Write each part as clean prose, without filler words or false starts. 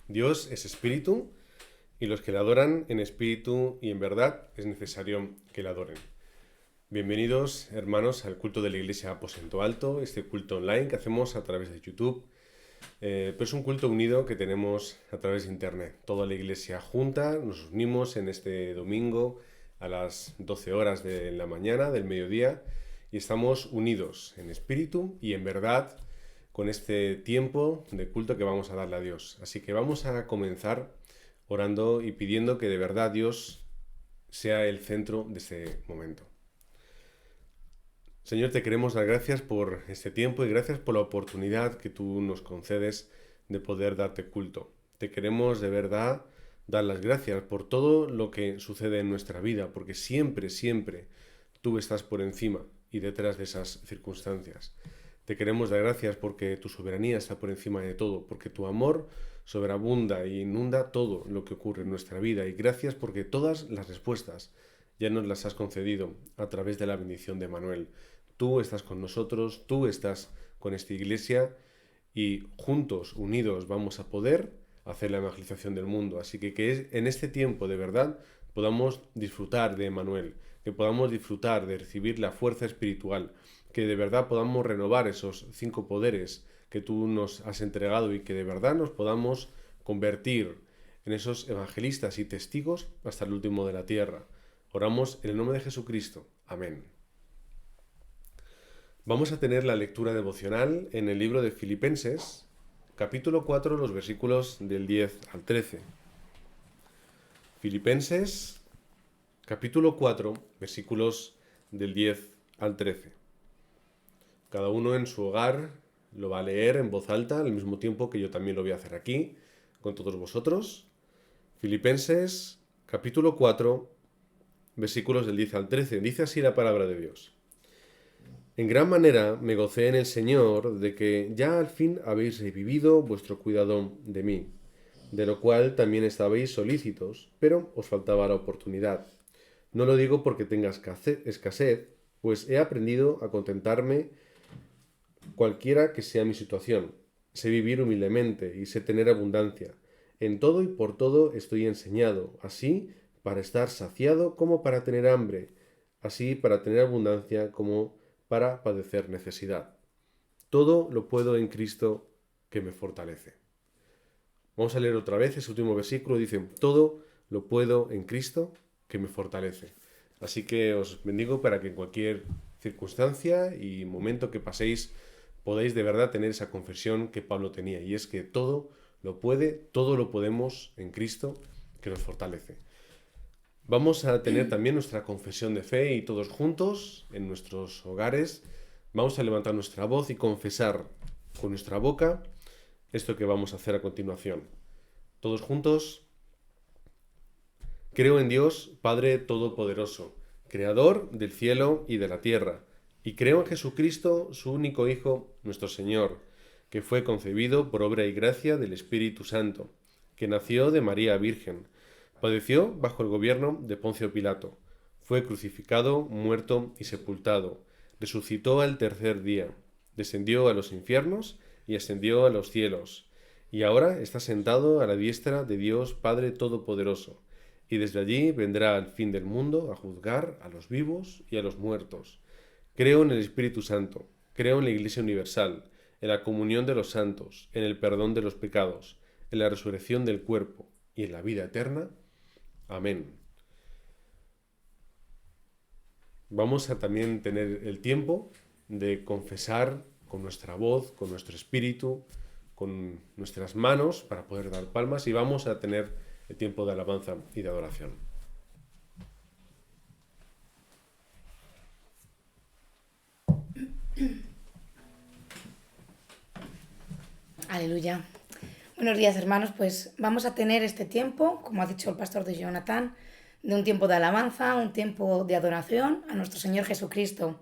Dios es espíritu y los que le adoran en espíritu y en verdad es necesario que le adoren. Bienvenidos, hermanos, al culto de la Iglesia Aposento Alto, este culto online que hacemos a través de YouTube. Pero es un culto unido que tenemos a través de Internet. Toda la Iglesia junta, nos unimos en este domingo a las 12 horas de la mañana, del mediodía, y estamos unidos en espíritu y en verdad con este tiempo de culto que vamos a darle a Dios. Así que vamos a comenzar orando y pidiendo que de verdad Dios sea el centro de este momento. Señor, te queremos dar gracias por este tiempo y gracias por la oportunidad que tú nos concedes de poder darte culto. Te queremos de verdad dar las gracias por todo lo que sucede en nuestra vida, porque siempre, siempre tú estás por encima y detrás de esas circunstancias. Te queremos dar gracias porque tu soberanía está por encima de todo, porque tu amor sobreabunda e inunda todo lo que ocurre en nuestra vida. Y gracias porque todas las respuestas ya nos las has concedido a través de la bendición de Manuel. Tú estás con nosotros, tú estás con esta iglesia y juntos, unidos, vamos a poder hacer la evangelización del mundo. Así que en este tiempo de verdad podamos disfrutar de Manuel, que podamos disfrutar de recibir la fuerza espiritual, que de verdad podamos renovar esos 5 poderes que tú nos has entregado y que de verdad nos podamos convertir en esos evangelistas y testigos hasta el último de la tierra. Oramos en el nombre de Jesucristo. Amén. Vamos a tener la lectura devocional en el libro de Filipenses, capítulo 4, los versículos del 10 al 13. Filipenses, capítulo 4, versículos del 10 al 13. Cada uno en su hogar lo va a leer en voz alta, al mismo tiempo que yo también lo voy a hacer aquí, con todos vosotros. Filipenses, capítulo 4, versículos del 10 al 13. Dice así la palabra de Dios. En gran manera me gocé en el Señor de que ya al fin habéis revivido vuestro cuidado de mí, de lo cual también estabais solícitos, pero os faltaba la oportunidad. No lo digo porque tenga escasez, pues he aprendido a contentarme cualquiera que sea mi situación. Sé vivir humildemente y sé tener abundancia. En todo y por todo estoy enseñado, así para estar saciado como para tener hambre, así para tener abundancia como para padecer necesidad. Todo lo puedo en Cristo que me fortalece. Vamos a leer otra vez ese último versículo. Dice, todo lo puedo en Cristo que me fortalece. Así que os bendigo para que en cualquier circunstancia y momento que paséis podáis de verdad tener esa confesión que Pablo tenía. Y es que todo lo puede, todo lo podemos en Cristo que nos fortalece. Vamos a tener también nuestra confesión de fe y todos juntos en nuestros hogares vamos a levantar nuestra voz y confesar con nuestra boca esto que vamos a hacer a continuación. Todos juntos. Creo en Dios, Padre Todopoderoso, Creador del cielo y de la tierra, y creo en Jesucristo, su único Hijo, nuestro Señor, que fue concebido por obra y gracia del Espíritu Santo, que nació de María Virgen, padeció bajo el gobierno de Poncio Pilato, fue crucificado, muerto y sepultado, resucitó al tercer día, descendió a los infiernos y ascendió a los cielos, y ahora está sentado a la diestra de Dios Padre Todopoderoso, y desde allí vendrá al fin del mundo a juzgar a los vivos y a los muertos. Creo en el Espíritu Santo, creo en la Iglesia Universal, en la comunión de los santos, en el perdón de los pecados, en la resurrección del cuerpo y en la vida eterna. Amén. Vamos a también tener el tiempo de confesar con nuestra voz, con nuestro espíritu, con nuestras manos para poder dar palmas y vamos a tener el tiempo de alabanza y de adoración. Aleluya. Buenos días, hermanos. Pues vamos a tener este tiempo, como ha dicho el pastor de Jonathan, de un tiempo de alabanza, un tiempo de adoración a nuestro Señor Jesucristo.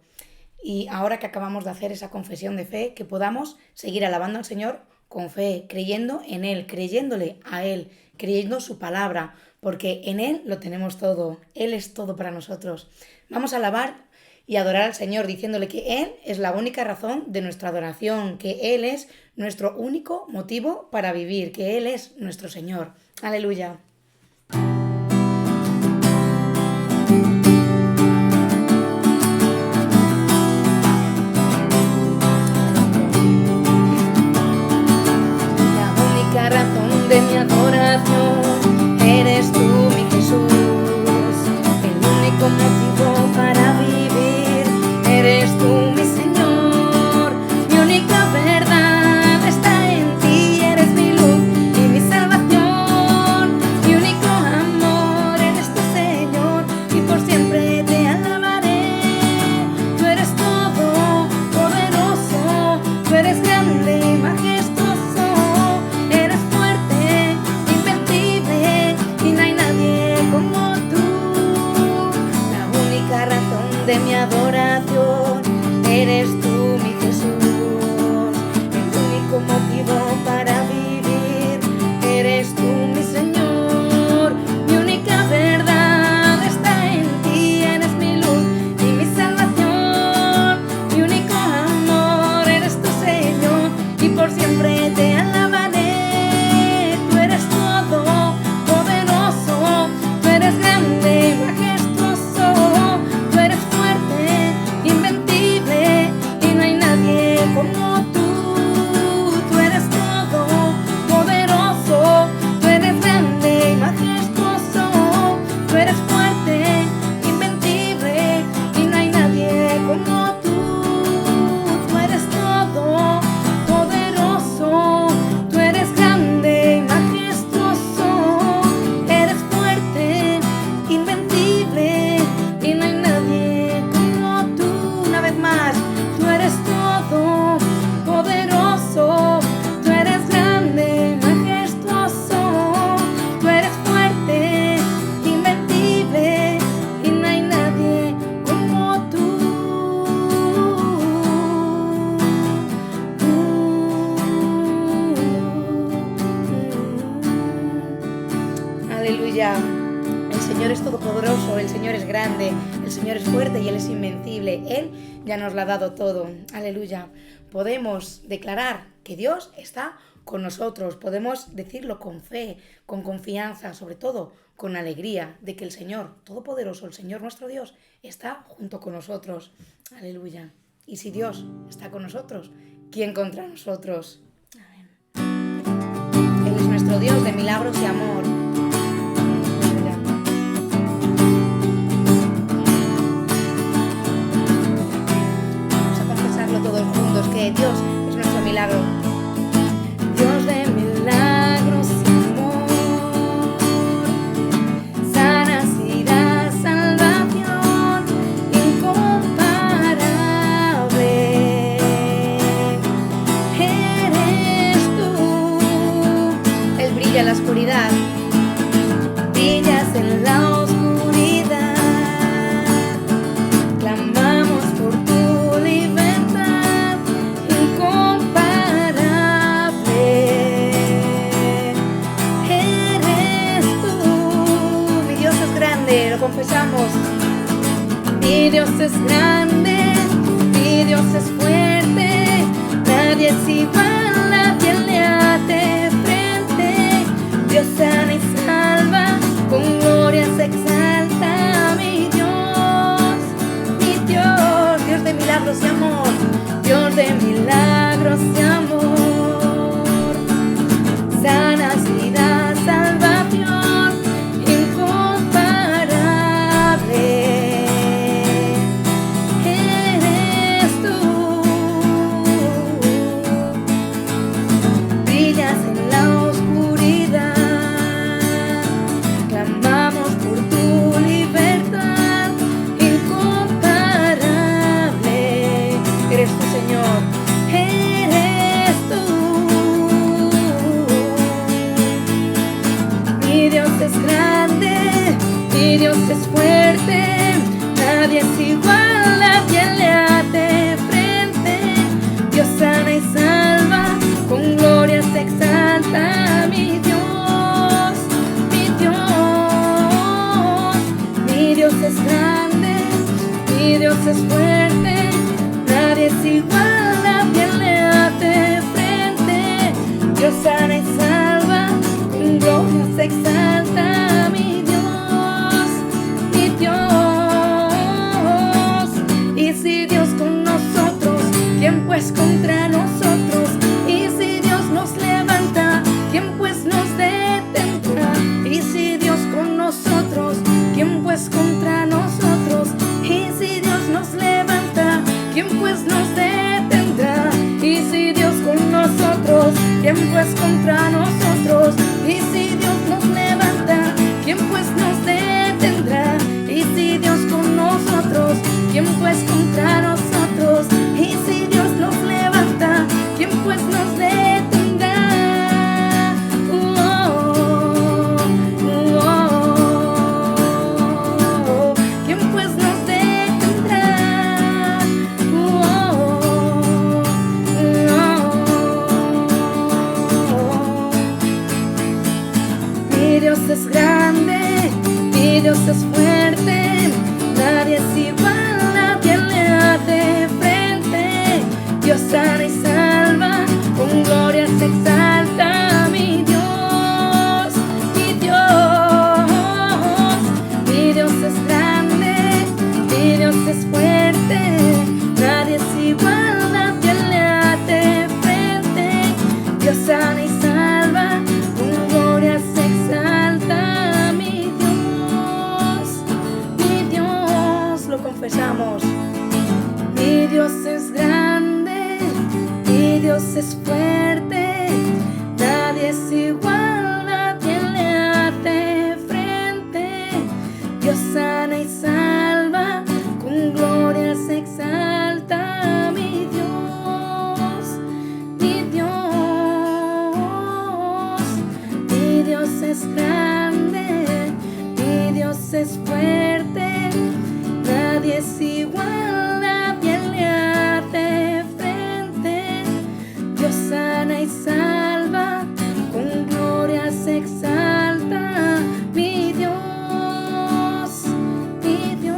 Y ahora que acabamos de hacer esa confesión de fe, que podamos seguir alabando al Señor con fe, creyendo en Él, creyéndole a Él, creyendo su palabra, porque en Él lo tenemos todo. Él es todo para nosotros. Vamos a alabar y adorar al Señor, diciéndole que Él es la única razón de nuestra adoración, que Él es nuestro único motivo para vivir, que Él es nuestro Señor. Aleluya. La única razón de mi adoración eres tú, mi Jesús. El único motivo para vivir eres tú, mi Señor. Mi única verdad está en ti, eres mi luz y mi salvación. Mi único amor eres tu Señor y por siempre te alabaré. Tú eres todo poderoso, tú eres grande y majestuoso, eres fuerte, invencible y no hay nadie como tú. La única razón de mi adoración eres tú, mi Jesús. El único motivo para vivir eres tú, mi Señor. Mi única verdad está en ti, eres mi luz y mi salvación. Mi único amor eres tu Señor y por siempre te alabaré. Tú eres todo poderoso, tú eres grande y majestuoso, tú eres fuerte, invencible y no hay nadie como tú. Tú eres todo poderoso, tú eres grande y majestuoso, tú eres fuerte, invencible y no hay nadie como tú. Tú eres todo poderoso, tú eres grande y majestuoso, eres fuerte, invencible y no hay nadie como tú. Una vez más, tú eres todo poderoso, tú eres grande y majestuoso, tú eres fuerte, invencible y no hay nadie como tú. Aleluya. El Señor es todopoderoso, el Señor es grande, el Señor es fuerte y Él es invencible. Él ya nos lo ha dado todo. Aleluya. Podemos declarar que Dios está con nosotros. Podemos decirlo con fe, con confianza, sobre todo con alegría de que el Señor todopoderoso, el Señor nuestro Dios, está junto con nosotros. Aleluya. Y si Dios está con nosotros, ¿quién contra nosotros? Amén. Él es nuestro Dios de milagros y amor. Aleluya. Vamos a confesarlo todos juntos, que Dios es nuestro milagro. Dios de milagros y amor, sanidad, salvación, incomparable. Eres tú. Él brilla en la oscuridad, brillas en la oscuridad. Clamamos por tu libertad, incomparable. Eres tú. Mi Dios es grande, lo confesamos. Mi Dios es grande, mi Dios es fuerte, nadie es igual, nadie le hace frente. Dios sana y salva, con gloria se exalta. Mi Dios, Dios de milagros y amor, Dios de milagros y amor, sanidad, salvación, incomparable. Eres tú. Brillas en la oscuridad, clamamos por tu libertad, incomparable. Eres tú, Señor, eres tú. Mi Dios es grande, mi Dios es fuerte, nadie es igual, nadie le hace frente. Dios sana y salva, con gloria se exalta. Mi Dios, mi Dios es grande, mi Dios es fuerte, nadie es igual, a quien le hace frente. Dios sana y salva, con gloria se exalta, mi Dios, mi Dios. Y si Dios con nosotros, ¿quién pues contra nosotros? Y si Dios nos levanta, ¿quién pues nos detendrá? Y si Dios con nosotros, ¿quién pues contra nosotros? Y si Dios nos levanta, ¿quién pues nos detendrá? Y si Dios con nosotros, ¿quién pues contra nosotros? Y si Dios nos levanta, ¿quién pues nos detendrá? Y si Dios con nosotros, ¿quién pues contra nosotros? Y si Dios nos levanta, ¿quién pues nos detendrá? ¿Quién pues nos detendrá? Mi Dios es grande, mi Dios es fuerte, nadie es igual, a quien le hace frente. Dios sana y salva, con gloria se exalta, mi Dios, mi Dios. Mi Dios es grande, mi Dios es fuerte, nadie es igual, a quien le hace frente. Dios sana y salva, con gloria se exalta, mi Dios, lo confesamos. Mi Dios es grande, mi Dios es fuerte, nadie es igual, a quien le hace frente. Dios sana y salva, con gloria se exalta, mi Dios, mi Dios. Mi Dios es grande, mi Dios es fuerte, nadie es igual, a quien le hace frente. Dios sana y salva, con gloria se exalta, mi Dios, mi Dios.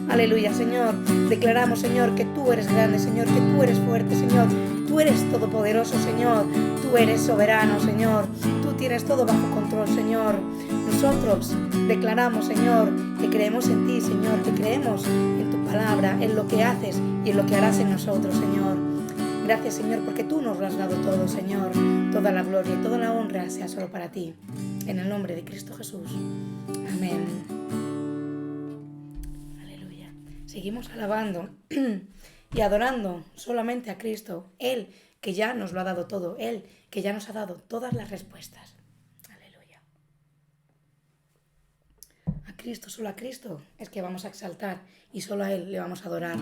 Aleluya, Señor. Declaramos, Señor, que tú eres grande, Señor, que tú eres fuerte, Señor. Tú eres todopoderoso, Señor. Tú eres soberano, Señor. Tú tienes todo bajo control, Señor. Nosotros declaramos, Señor, que creemos en ti, Señor, que creemos en tu palabra, en lo que haces y en lo que harás en nosotros, Señor. Gracias, Señor, porque tú nos lo has dado todo, Señor. Toda la gloria y toda la honra sea solo para ti. En el nombre de Cristo Jesús. Amén. Aleluya. Seguimos alabando y adorando solamente a Cristo, Él que ya nos lo ha dado todo, Él que ya nos ha dado todas las respuestas. Aleluya. A Cristo, solo a Cristo es que vamos a exaltar y solo a Él le vamos a adorar.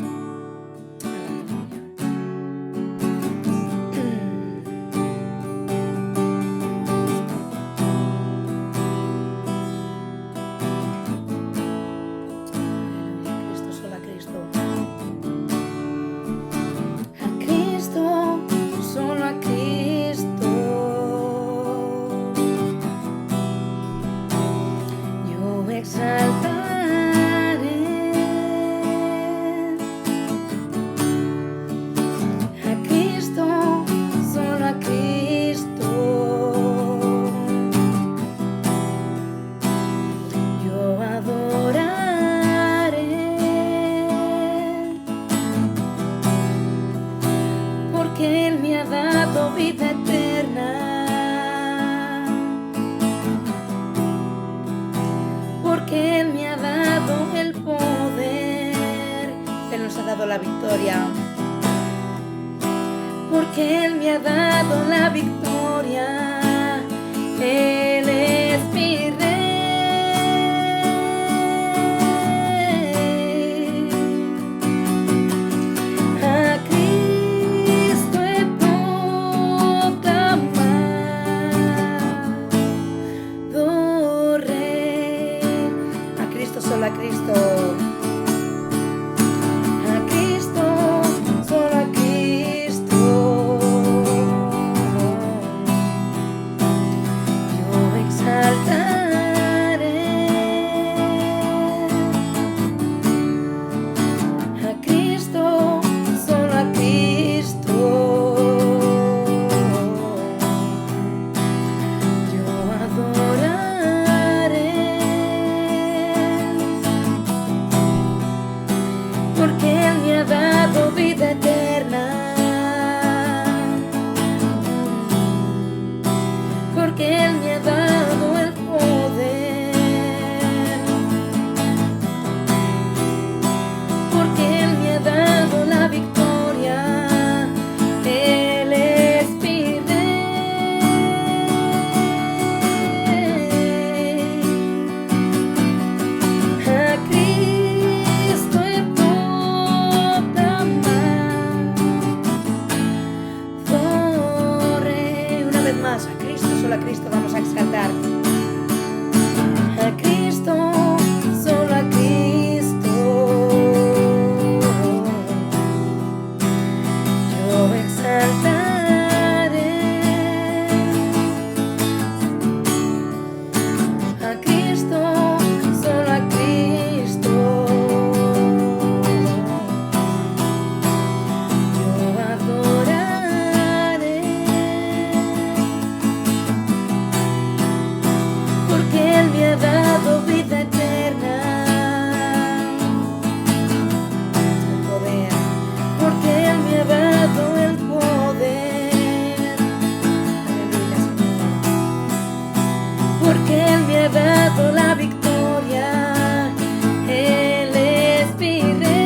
Vida eterna, porque Él me ha dado el poder, Él nos ha dado la victoria, porque Él me ha dado la victoria, Él es mi Rey. Solo a Cristo, solo a Cristo. Él me ha dado el poder, porque Él me ha dado la victoria. Él es mi rey. A Cristo he proclamado, oh Rey. Una vez más, a Cristo, solo a Cristo vamos a exaltar. A Cristo, solo a Cristo, yo exaltaré. A Cristo, solo a Cristo, yo adoraré. Porque Él me ha dado vida eterna, el poder. Porque Él me ha dado el poder. Aleluya, Señor. Porque Él me ha dado la victoria. Él es mi rey.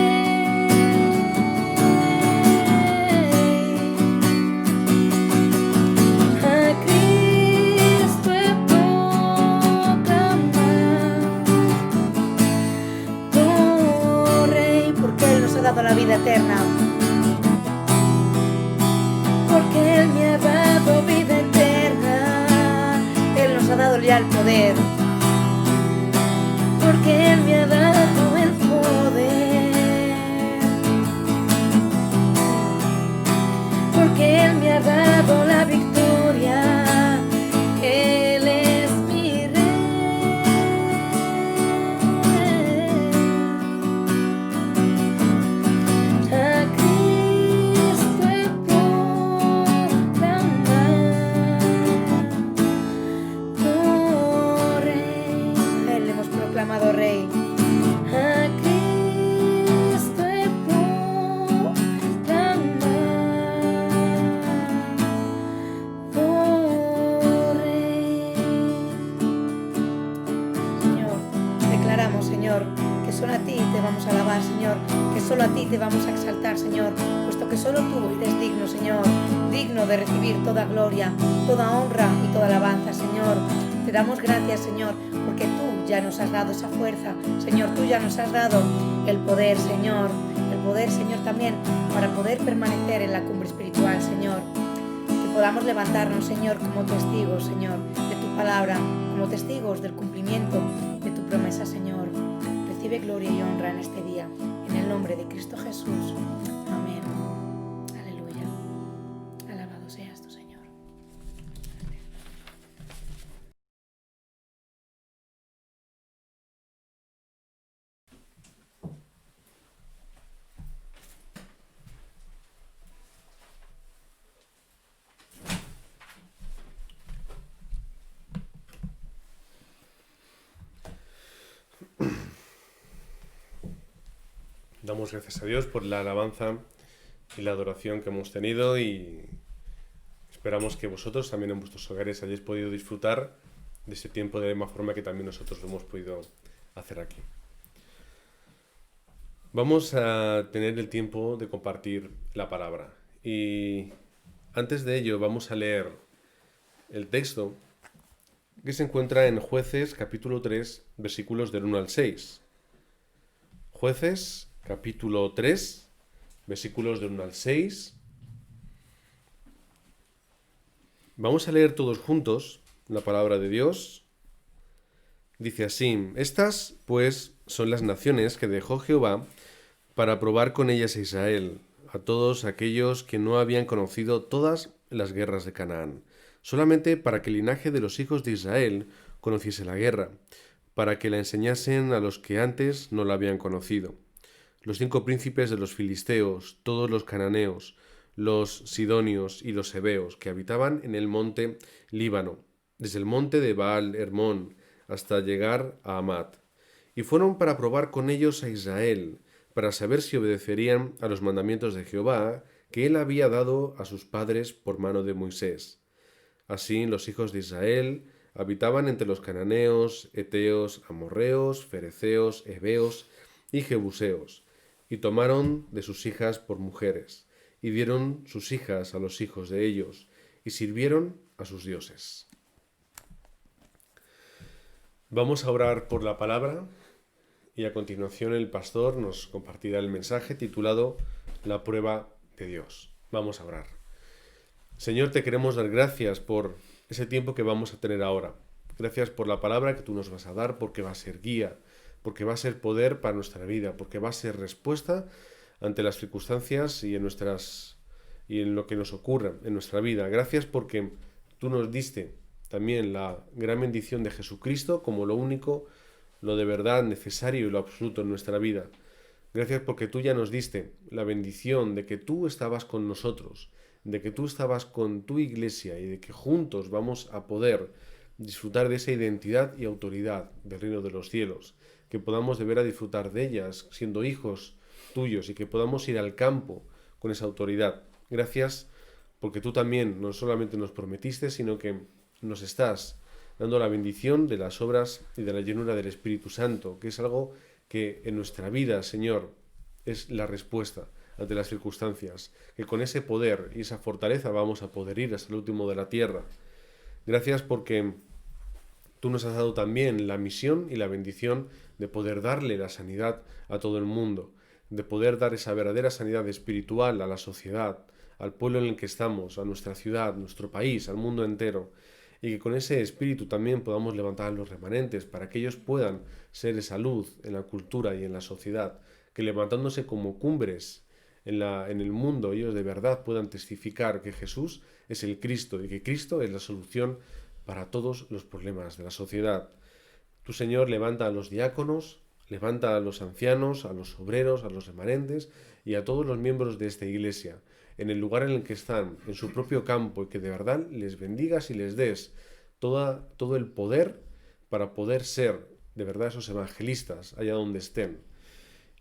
A Cristo he proclamado, oh Rey, porque Él nos ha dado la vida eterna. Porque Él me ha dado vida eterna. Él nos ha dado ya el poder. Porque Él me ha dado el poder. Porque Él me ha dado la victoria. Él es mi rey. A Cristo he proclamado, oh Rey. A Él le hemos proclamado Rey. A Cristo he proclamado, oh Rey. Señor, declaramos, Señor, que solo a ti te vamos a alabar, Señor, que solo a ti te vamos a exaltar, Señor, puesto que solo tú eres digno, Señor, digno de recibir toda gloria, toda honra y toda alabanza, Señor. Te damos gracias, Señor, porque tú ya nos has dado esa fuerza, Señor, tú ya nos has dado el poder, Señor, también para poder permanecer en la cumbre espiritual, Señor. Que podamos levantarnos, Señor, como testigos, Señor, de tu palabra, como testigos del cumplimiento de tu promesa, Señor. Recibe gloria y honra en este día, en el nombre de Cristo Jesús. Amén. Aleluya. Alabado seas tú, Señor. Damos gracias a Dios por la alabanza y la adoración que hemos tenido y esperamos que vosotros también en vuestros hogares hayáis podido disfrutar de ese tiempo de la misma forma que también nosotros lo hemos podido hacer aquí. Vamos a tener el tiempo de compartir la palabra y antes de ello vamos a leer el texto que se encuentra en Jueces capítulo 3 versículos del 1 al 6. Jueces capítulo 3 versículos del 1 al 6. Vamos a leer todos juntos la palabra de Dios. Dice así: Estas, pues, son las naciones que dejó Jehová para probar con ellas a Israel, a todos aquellos que no habían conocido todas las guerras de Canaán, solamente para que el linaje de los hijos de Israel conociese la guerra, para que la enseñasen a los que antes no la habían conocido. Los 5 príncipes de los filisteos, todos los cananeos, los sidonios y los heveos, que habitaban en el monte Líbano, desde el monte de Baal Hermón hasta llegar a Amat. Y fueron para probar con ellos a Israel, para saber si obedecerían a los mandamientos de Jehová, que él había dado a sus padres por mano de Moisés. Así los hijos de Israel habitaban entre los cananeos, eteos, amorreos, fereceos, heveos y jebuseos, y tomaron de sus hijas por mujeres, y dieron sus hijas a los hijos de ellos, y sirvieron a sus dioses. Vamos a orar por la palabra, y a continuación el pastor nos compartirá el mensaje titulado La prueba de Dios. Vamos a orar. Señor, te queremos dar gracias por ese tiempo que vamos a tener ahora. Gracias por la palabra que tú nos vas a dar, porque va a ser guía, porque va a ser poder para nuestra vida, porque va a ser respuesta ante las circunstancias y en lo que nos ocurra en nuestra vida. Gracias porque tú nos diste también la gran bendición de Jesucristo como lo único, lo de verdad necesario y lo absoluto en nuestra vida. Gracias porque tú ya nos diste la bendición de que tú estabas con nosotros, de que tú estabas con tu iglesia y de que juntos vamos a poder disfrutar de esa identidad y autoridad del reino de los cielos, que podamos de veras disfrutar de ellas siendo hijos tuyos y que podamos ir al campo con esa autoridad. Gracias porque tú también no solamente nos prometiste, sino que nos estás dando la bendición de las obras y de la llenura del Espíritu Santo, que es algo que en nuestra vida, Señor, es la respuesta ante las circunstancias, que con ese poder y esa fortaleza vamos a poder ir hasta el último de la tierra. Gracias porque tú nos has dado también la misión y la bendición de poder darle la sanidad a todo el mundo, de poder dar esa verdadera sanidad espiritual a la sociedad, al pueblo en el que estamos, a nuestra ciudad, nuestro país, al mundo entero, y que con ese espíritu también podamos levantar a los remanentes para que ellos puedan ser esa luz en la cultura y en la sociedad, que levantándose como cumbres en el mundo ellos de verdad puedan testificar que Jesús es el Cristo y que Cristo es la solución para todos los problemas de la sociedad. Tu Señor levanta a los diáconos, levanta a los ancianos, a los obreros, a los remanentes y a todos los miembros de esta iglesia, en el lugar en el que están, en su propio campo, y que de verdad les bendigas y les des todo el poder para poder ser de verdad esos evangelistas allá donde estén.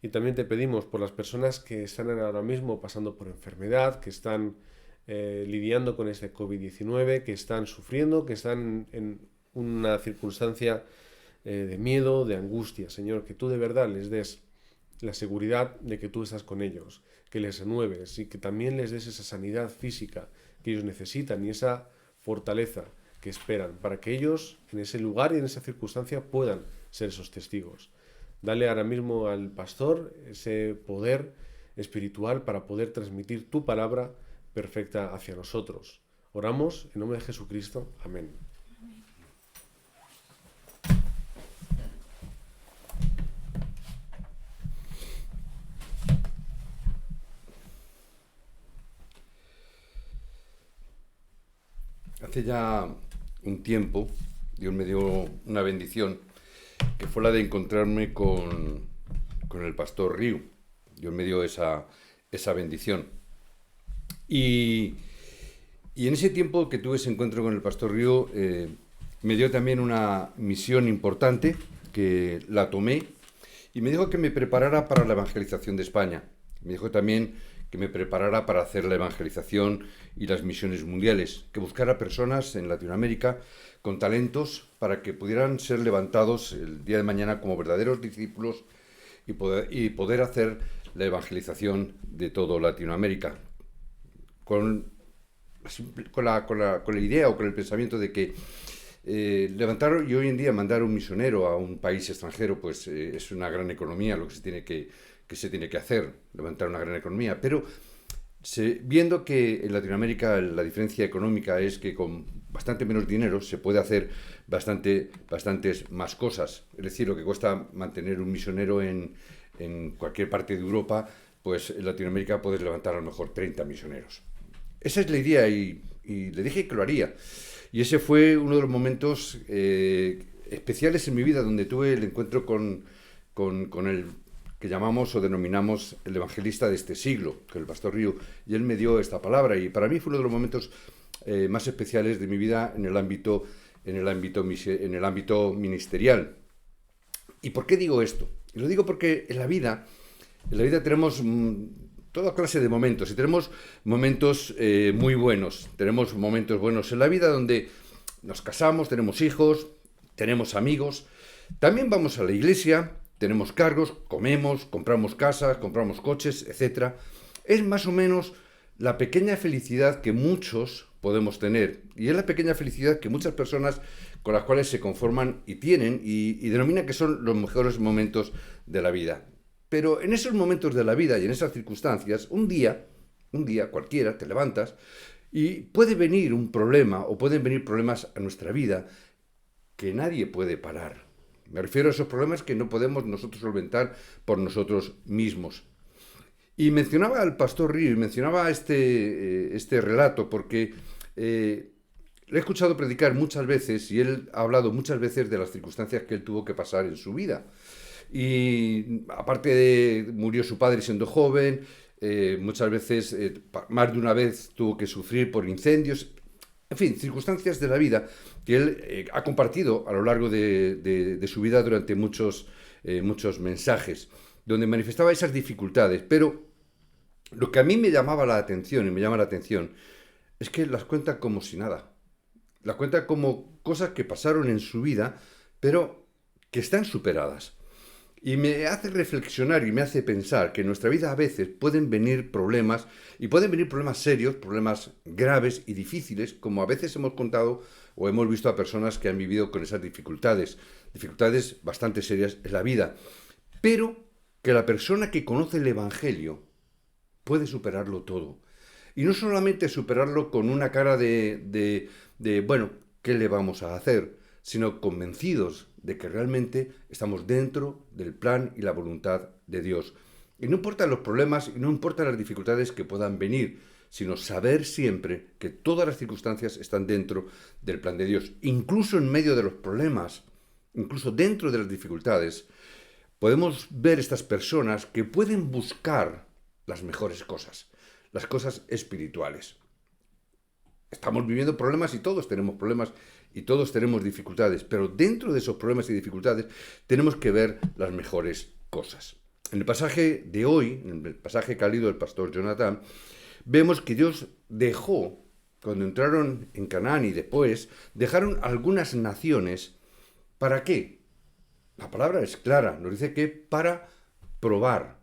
Y también te pedimos por las personas que están ahora mismo pasando por enfermedad, que están lidiando con este COVID-19, que están sufriendo, que están en una circunstancia de miedo, de angustia. Señor, que tú de verdad les des la seguridad de que tú estás con ellos, que les renueves y que también les des esa sanidad física que ellos necesitan y esa fortaleza que esperan para que ellos en ese lugar y en esa circunstancia puedan ser esos testigos. Dale ahora mismo al pastor ese poder espiritual para poder transmitir tu palabra perfecta hacia nosotros. Oramos en nombre de Jesucristo. Amén. Hace ya un tiempo Dios me dio una bendición que fue la de encontrarme con el pastor Riu. Dios me dio esa bendición. Y en ese tiempo que tuve ese encuentro con el pastor Riu, me dio también una misión importante que la tomé y me dijo que me preparara para la evangelización de España. Me dijo también que me preparara para hacer la evangelización y las misiones mundiales, que buscara personas en Latinoamérica con talentos para que pudieran ser levantados el día de mañana como verdaderos discípulos y poder hacer la evangelización de todo Latinoamérica. Con la idea o con el pensamiento de que levantar y hoy en día mandar un misionero a un país extranjero pues es una gran economía lo que se tiene que hacer, levantar una gran economía, pero viendo que en Latinoamérica la diferencia económica es que con bastante menos dinero se puede hacer bastantes más cosas. Es decir, lo que cuesta mantener un misionero en cualquier parte de Europa, pues en Latinoamérica puedes levantar a lo mejor 30 misioneros. Esa es la idea y le dije que lo haría. Y ese fue uno de los momentos especiales en mi vida donde tuve el encuentro con el que llamamos o denominamos el evangelista de este siglo, que el pastor Riu, y él me dio esta palabra y para mí fue uno de los momentos más especiales de mi vida en el ámbito ministerial. ¿Y por qué digo esto? Y lo digo porque en la vida tenemos toda clase de momentos, y tenemos momentos muy buenos. Tenemos momentos buenos en la vida donde nos casamos, tenemos hijos, tenemos amigos. También vamos a la iglesia, tenemos cargos, comemos, compramos casas, compramos coches, etc. Es más o menos la pequeña felicidad que muchos podemos tener. Y es la pequeña felicidad que muchas personas con las cuales se conforman y tienen y denominan que son los mejores momentos de la vida. Pero en esos momentos de la vida y en esas circunstancias, un día cualquiera, te levantas y puede venir un problema o pueden venir problemas a nuestra vida que nadie puede parar. Me refiero a esos problemas que no podemos nosotros solventar por nosotros mismos. Y mencionaba al pastor Río y mencionaba este relato porque le he escuchado predicar muchas veces y él ha hablado muchas veces de las circunstancias que él tuvo que pasar en su vida. Y aparte murió su padre siendo joven, muchas veces, más de una vez tuvo que sufrir por incendios, en fin, circunstancias de la vida que él ha compartido a lo largo de su vida durante muchos mensajes, donde manifestaba esas dificultades. Pero lo que a mí me llamaba la atención y me llama la atención es que las cuenta como si nada. Las cuenta como cosas que pasaron en su vida, pero que están superadas. Y me hace reflexionar y me hace pensar que en nuestra vida a veces pueden venir problemas, y pueden venir problemas serios, problemas graves y difíciles, como a veces hemos contado o hemos visto a personas que han vivido con esas dificultades bastante serias en la vida. Pero que la persona que conoce el Evangelio puede superarlo todo. Y no solamente superarlo con una cara de bueno, ¿qué le vamos a hacer?, sino convencidos de que realmente estamos dentro del plan y la voluntad de Dios. Y no importan los problemas y no importan las dificultades que puedan venir, sino saber siempre que todas las circunstancias están dentro del plan de Dios. Incluso en medio de los problemas, incluso dentro de las dificultades, podemos ver estas personas que pueden buscar las mejores cosas, las cosas espirituales. Estamos viviendo problemas y todos tenemos problemas y todos tenemos dificultades, pero dentro de esos problemas y dificultades tenemos que ver las mejores cosas. En el pasaje de hoy, en el pasaje que ha leído el pastor Jonathan, vemos que Dios dejó, cuando entraron en Canaán y después, dejaron algunas naciones. ¿Para qué? La palabra es clara, nos dice que para probar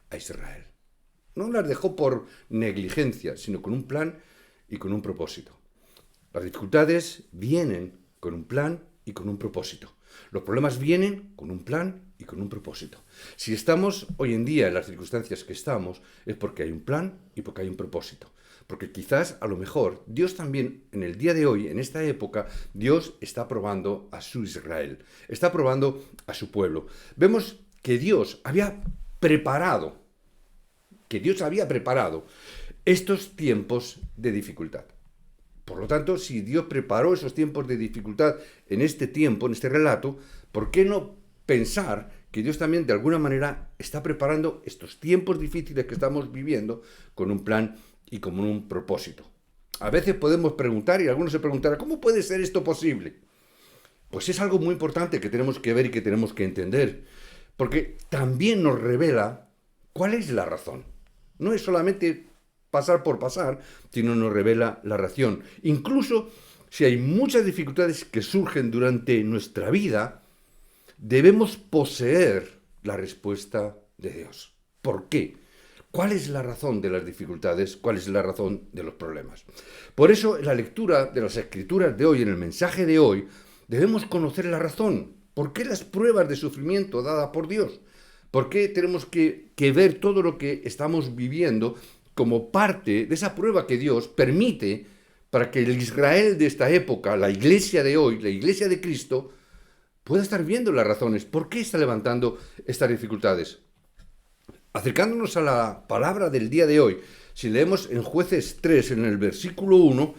a Israel. No las dejó por negligencia, sino con un plan y con un propósito. Las dificultades vienen con un plan y con un propósito. Los problemas vienen con un plan y con un propósito. Si estamos hoy en día en las circunstancias que estamos, es porque hay un plan y porque hay un propósito. Porque quizás, a lo mejor, Dios también, en el día de hoy, en esta época, Dios está probando a su Israel. Está probando a su pueblo. Vemos que Dios había preparado estos tiempos de dificultad. Por lo tanto, si Dios preparó esos tiempos de dificultad en este tiempo, en este relato, ¿por qué no pensar que Dios también de alguna manera está preparando estos tiempos difíciles que estamos viviendo con un plan y con un propósito? A veces podemos preguntar, y algunos se preguntarán, ¿cómo puede ser esto posible? Pues es algo muy importante que tenemos que ver y que tenemos que entender, porque también nos revela cuál es la razón. No es solamente pasar por pasar, sino nos revela la razón. Incluso si hay muchas dificultades que surgen durante nuestra vida, debemos poseer la respuesta de Dios. ¿Por qué? ¿Cuál es la razón de las dificultades? ¿Cuál es la razón de los problemas? Por eso, en la lectura de las Escrituras de hoy, en el mensaje de hoy, debemos conocer la razón. ¿Por qué las pruebas de sufrimiento dadas por Dios? ¿Por qué tenemos que ver todo lo que estamos viviendo como parte de esa prueba que Dios permite para que el Israel de esta época, la iglesia de hoy, la iglesia de Cristo, pueda estar viendo las razones? ¿Por qué está levantando estas dificultades? Acercándonos a la palabra del día de hoy, si leemos en Jueces 3, en el versículo 1,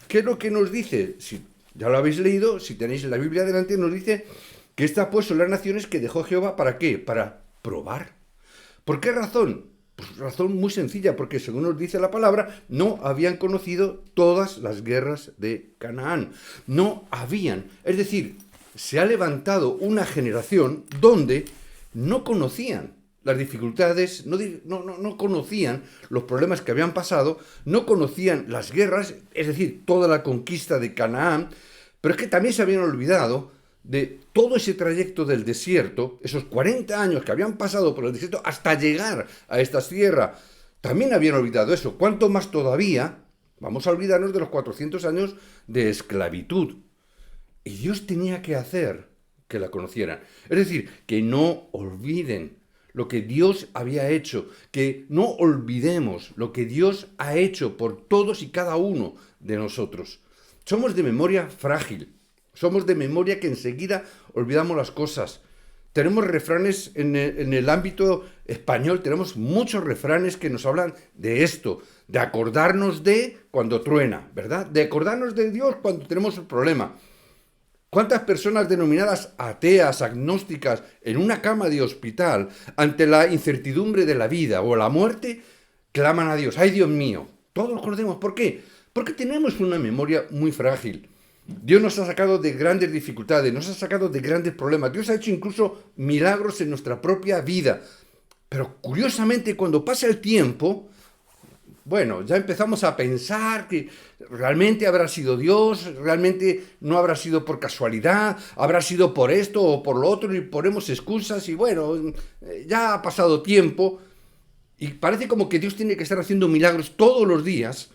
¿qué es lo que nos dice? Si ya lo habéis leído, si tenéis la Biblia delante, nos dice que estas pues son las naciones que dejó Jehová, ¿para qué? Para probar. ¿Por qué razón? Pues razón muy sencilla, porque según nos dice la palabra, no habían conocido todas las guerras de Canaán. No habían. Es decir, se ha levantado una generación donde no conocían las dificultades, no conocían los problemas que habían pasado, no conocían las guerras, es decir, toda la conquista de Canaán, pero es que también se habían olvidado de todo ese trayecto del desierto, esos 40 años que habían pasado por el desierto hasta llegar a esta tierra. También habían olvidado eso. ¿Cuánto más todavía vamos a olvidarnos de los 400 años de esclavitud? Y Dios tenía que hacer que la conocieran. Es decir, que no olviden lo que Dios había hecho, que no olvidemos lo que Dios ha hecho por todos y cada uno de nosotros. Somos de memoria frágil, somos de memoria que enseguida olvidamos las cosas. Tenemos refranes en el ámbito español, tenemos muchos refranes que nos hablan de esto, de acordarnos de cuando truena, ¿verdad? De acordarnos de Dios cuando tenemos un problema. ¿Cuántas personas denominadas ateas, agnósticas, en una cama de hospital, ante la incertidumbre de la vida o la muerte, claman a Dios? ¡Ay, Dios mío! Todos los conocemos. ¿Por qué? Porque tenemos una memoria muy frágil. Dios nos ha sacado de grandes dificultades, nos ha sacado de grandes problemas. Dios ha hecho incluso milagros en nuestra propia vida. Pero curiosamente, cuando pasa el tiempo, bueno, ya empezamos a pensar que realmente habrá sido Dios, realmente no habrá sido por casualidad, habrá sido por esto o por lo otro, y ponemos excusas y bueno, ya ha pasado tiempo y parece como que Dios tiene que estar haciendo milagros todos los días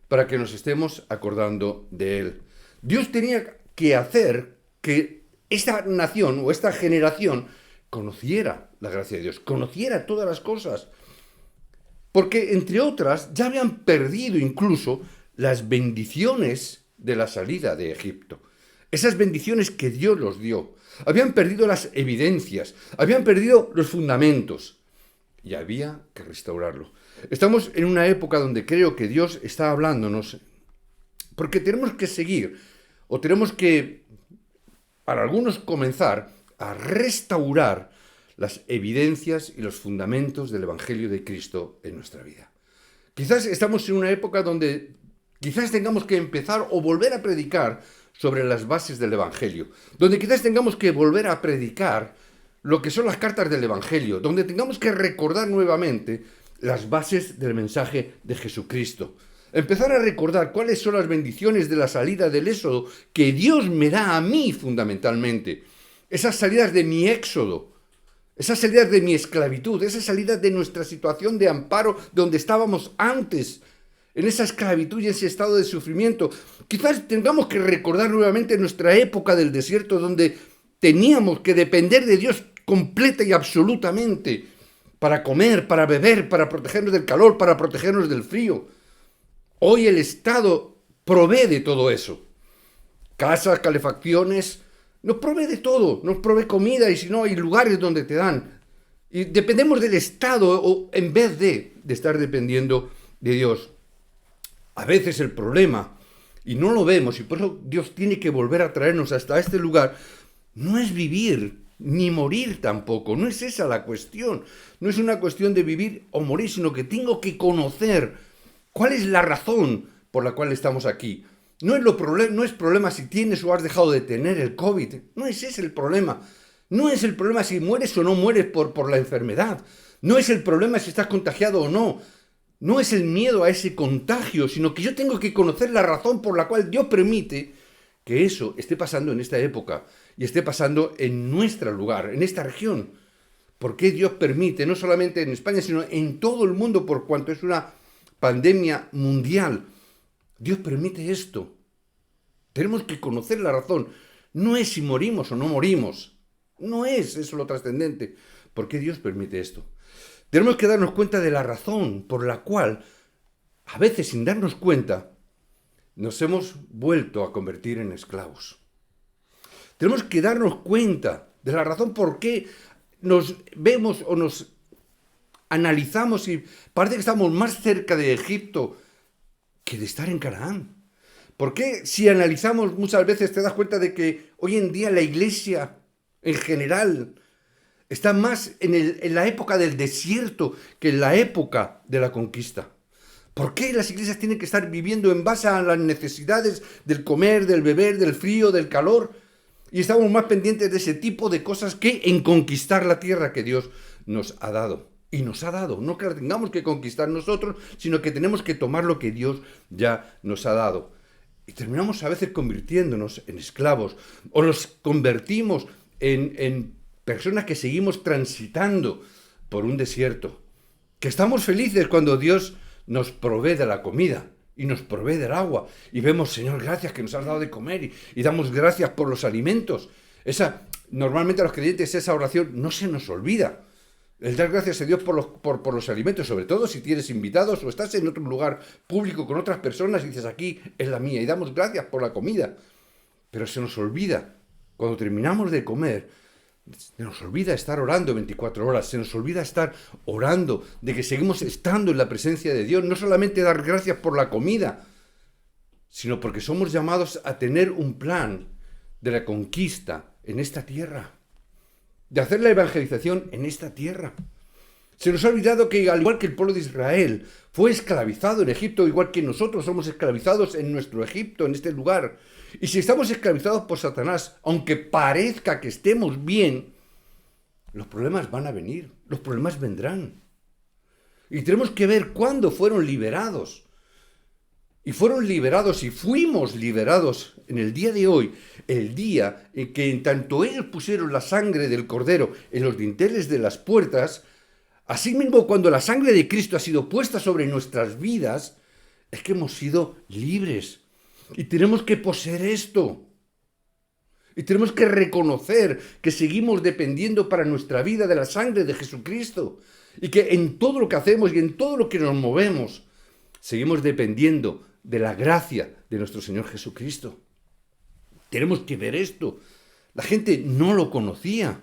para que nos estemos acordando de Él. Dios tenía que hacer que esta nación o esta generación conociera la gracia de Dios, conociera todas las cosas. Porque, entre otras, ya habían perdido incluso las bendiciones de la salida de Egipto. Esas bendiciones que Dios los dio. Habían perdido las evidencias, habían perdido los fundamentos. Y había que restaurarlo. Estamos en una época donde creo que Dios está hablándonos, porque tenemos que seguir, o tenemos que, para algunos, comenzar a restaurar las evidencias y los fundamentos del Evangelio de Cristo en nuestra vida. Quizás estamos en una época donde quizás tengamos que empezar o volver a predicar sobre las bases del Evangelio, donde quizás tengamos que volver a predicar lo que son las cartas del Evangelio, donde tengamos que recordar nuevamente las bases del mensaje de Jesucristo. Empezar a recordar cuáles son las bendiciones de la salida del Éxodo que Dios me da a mí fundamentalmente. Esas salidas de mi éxodo, esas salidas de mi esclavitud, esas salidas de nuestra situación de amparo donde estábamos antes, en esa esclavitud y ese estado de sufrimiento. Quizás tengamos que recordar nuevamente nuestra época del desierto donde teníamos que depender de Dios completa y absolutamente para comer, para beber, para protegernos del calor, para protegernos del frío. Hoy el Estado provee de todo eso. Casas, calefacciones, nos provee de todo, nos provee comida y si no hay lugares donde te dan. Y dependemos del Estado o en vez de estar dependiendo de Dios. A veces el problema, y no lo vemos, y por eso Dios tiene que volver a traernos hasta este lugar, no es vivir ni morir tampoco, no es esa la cuestión. No es una cuestión de vivir o morir, sino que tengo que conocer cuál es la razón por la cual estamos aquí. No es problema si tienes o has dejado de tener el COVID. No es ese el problema. No es el problema si mueres o no mueres por la enfermedad. No es el problema si estás contagiado o no. No es el miedo a ese contagio, sino que yo tengo que conocer la razón por la cual Dios permite que eso esté pasando en esta época y esté pasando en nuestro lugar, en esta región. ¿Por qué Dios permite, no solamente en España, sino en todo el mundo, por cuanto es una pandemia mundial? Dios permite esto. Tenemos que conocer la razón. No es si morimos o no morimos. No es eso lo trascendente. ¿Por qué Dios permite esto? Tenemos que darnos cuenta de la razón por la cual, a veces sin darnos cuenta, nos hemos vuelto a convertir en esclavos. Tenemos que darnos cuenta de la razón por qué nos vemos o nos analizamos y parece que estamos más cerca de Egipto que de estar en Canaán. ¿Por qué si analizamos muchas veces te das cuenta de que hoy en día la iglesia en general está más en la época del desierto que en la época de la conquista? ¿Por qué las iglesias tienen que estar viviendo en base a las necesidades del comer, del beber, del frío, del calor? Y estamos más pendientes de ese tipo de cosas que en conquistar la tierra que Dios nos ha dado. Y nos ha dado, no que la tengamos que conquistar nosotros, sino que tenemos que tomar lo que Dios ya nos ha dado. Y terminamos a veces convirtiéndonos en esclavos, o nos convertimos en personas que seguimos transitando por un desierto, que estamos felices cuando Dios nos provee de la comida y nos provee del agua, y vemos, Señor, gracias que nos has dado de comer, y damos gracias por los alimentos. Normalmente a los creyentes esa oración no se nos olvida. El dar gracias a Dios por los alimentos, sobre todo si tienes invitados o estás en otro lugar público con otras personas y dices, aquí es la mía, y damos gracias por la comida. Pero se nos olvida, cuando terminamos de comer, se nos olvida estar orando 24 horas, se nos olvida estar orando, de que seguimos estando en la presencia de Dios, no solamente dar gracias por la comida, sino porque somos llamados a tener un plan de la conquista en esta tierra, de hacer la evangelización en esta tierra. Se nos ha olvidado que, al igual que el pueblo de Israel fue esclavizado en Egipto, igual que nosotros somos esclavizados en nuestro Egipto, en este lugar. Y si estamos esclavizados por Satanás, aunque parezca que estemos bien, los problemas van a venir, los problemas vendrán. Y tenemos que ver cuándo fueron liberados. Y fueron liberados y fuimos liberados en el día de hoy, el día en que en tanto ellos pusieron la sangre del Cordero en los dinteles de las puertas, asimismo cuando la sangre de Cristo ha sido puesta sobre nuestras vidas, es que hemos sido libres. Y tenemos que poseer esto. Y tenemos que reconocer que seguimos dependiendo para nuestra vida de la sangre de Jesucristo. Y que en todo lo que hacemos y en todo lo que nos movemos, seguimos dependiendo de la gracia de nuestro Señor Jesucristo. Tenemos que ver esto. La gente no lo conocía.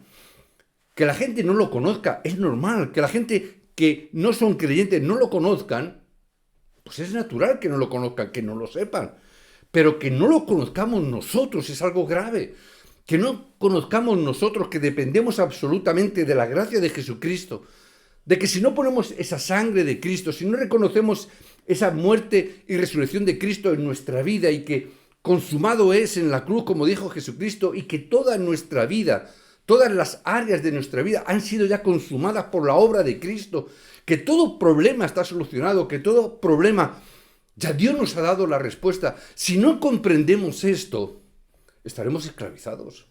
Que la gente no lo conozca es normal. Que la gente que no son creyentes no lo conozcan, pues es natural que no lo conozcan, que no lo sepan. Pero que no lo conozcamos nosotros es algo grave. Que no conozcamos nosotros que dependemos absolutamente de la gracia de Jesucristo. De que si no ponemos esa sangre de Cristo, si no reconocemos esa muerte y resurrección de Cristo en nuestra vida y que consumado es en la cruz, como dijo Jesucristo, y que toda nuestra vida, todas las áreas de nuestra vida han sido ya consumadas por la obra de Cristo, que todo problema está solucionado, que todo problema, ya Dios nos ha dado la respuesta. Si no comprendemos esto, estaremos esclavizados.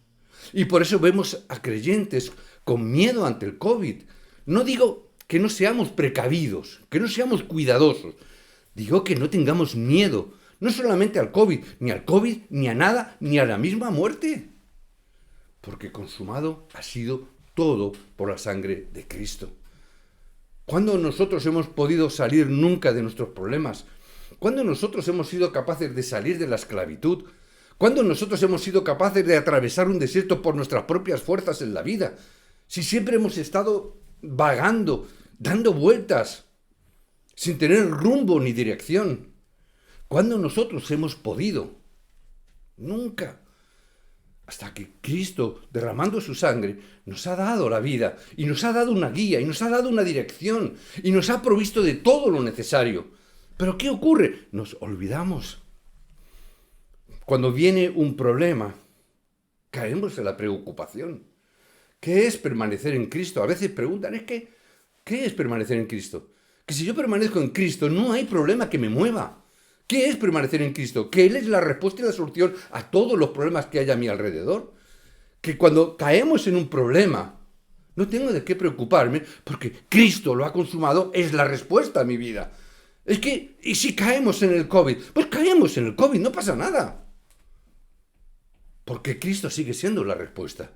Y por eso vemos a creyentes con miedo ante el COVID. No digo que no seamos precavidos, que no seamos cuidadosos. Digo que no tengamos miedo, no solamente al COVID, ni a nada, ni a la misma muerte. Porque consumado ha sido todo por la sangre de Cristo. ¿Cuándo nosotros hemos podido salir nunca de nuestros problemas? ¿Cuándo nosotros hemos sido capaces de salir de la esclavitud? ¿Cuándo nosotros hemos sido capaces de atravesar un desierto por nuestras propias fuerzas en la vida? Si siempre hemos estado vagando, dando vueltas, sin tener rumbo ni dirección. ¿Cuándo nosotros hemos podido? Nunca. Hasta que Cristo, derramando su sangre, nos ha dado la vida, y nos ha dado una guía, y nos ha dado una dirección, y nos ha provisto de todo lo necesario. ¿Pero qué ocurre? Nos olvidamos. Cuando viene un problema, caemos en la preocupación. ¿Qué es permanecer en Cristo? A veces preguntan, ¿qué es permanecer en Cristo? Que si yo permanezco en Cristo, no hay problema que me mueva. ¿Qué es permanecer en Cristo? Que Él es la respuesta y la solución a todos los problemas que hay a mi alrededor. Que cuando caemos en un problema, no tengo de qué preocuparme, porque Cristo lo ha consumado, es la respuesta a mi vida. ¿Y si caemos en el COVID? Pues caemos en el COVID, no pasa nada. Porque Cristo sigue siendo la respuesta.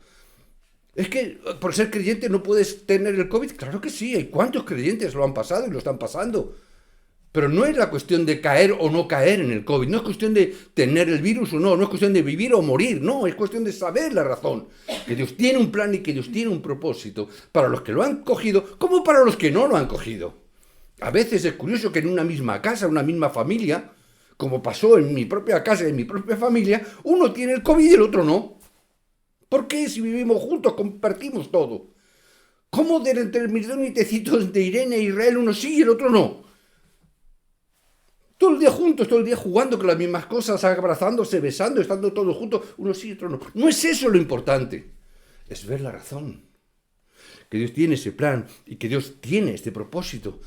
Es que por ser creyente no puedes tener el COVID. Claro que sí, hay cuántos creyentes lo han pasado y lo están pasando. Pero no es la cuestión de caer o no caer en el COVID, no es cuestión de tener el virus o no, no es cuestión de vivir o morir, no, es cuestión de saber la razón. Que Dios tiene un plan y que Dios tiene un propósito para los que lo han cogido como para los que no lo han cogido. A veces es curioso que en una misma casa, una misma familia, como pasó en mi propia casa y en mi propia familia, uno tiene el COVID y el otro no. ¿Por qué si vivimos juntos compartimos todo? ¿Cómo entre mis dos nietecitos de Irene e Israel uno sí y el otro no? Todo el día juntos, todo el día jugando con las mismas cosas, abrazándose, besando, estando todos juntos, uno sí y otro no. No es eso lo importante, es ver la razón. que Dios tiene ese plan y que Dios tiene este propósito.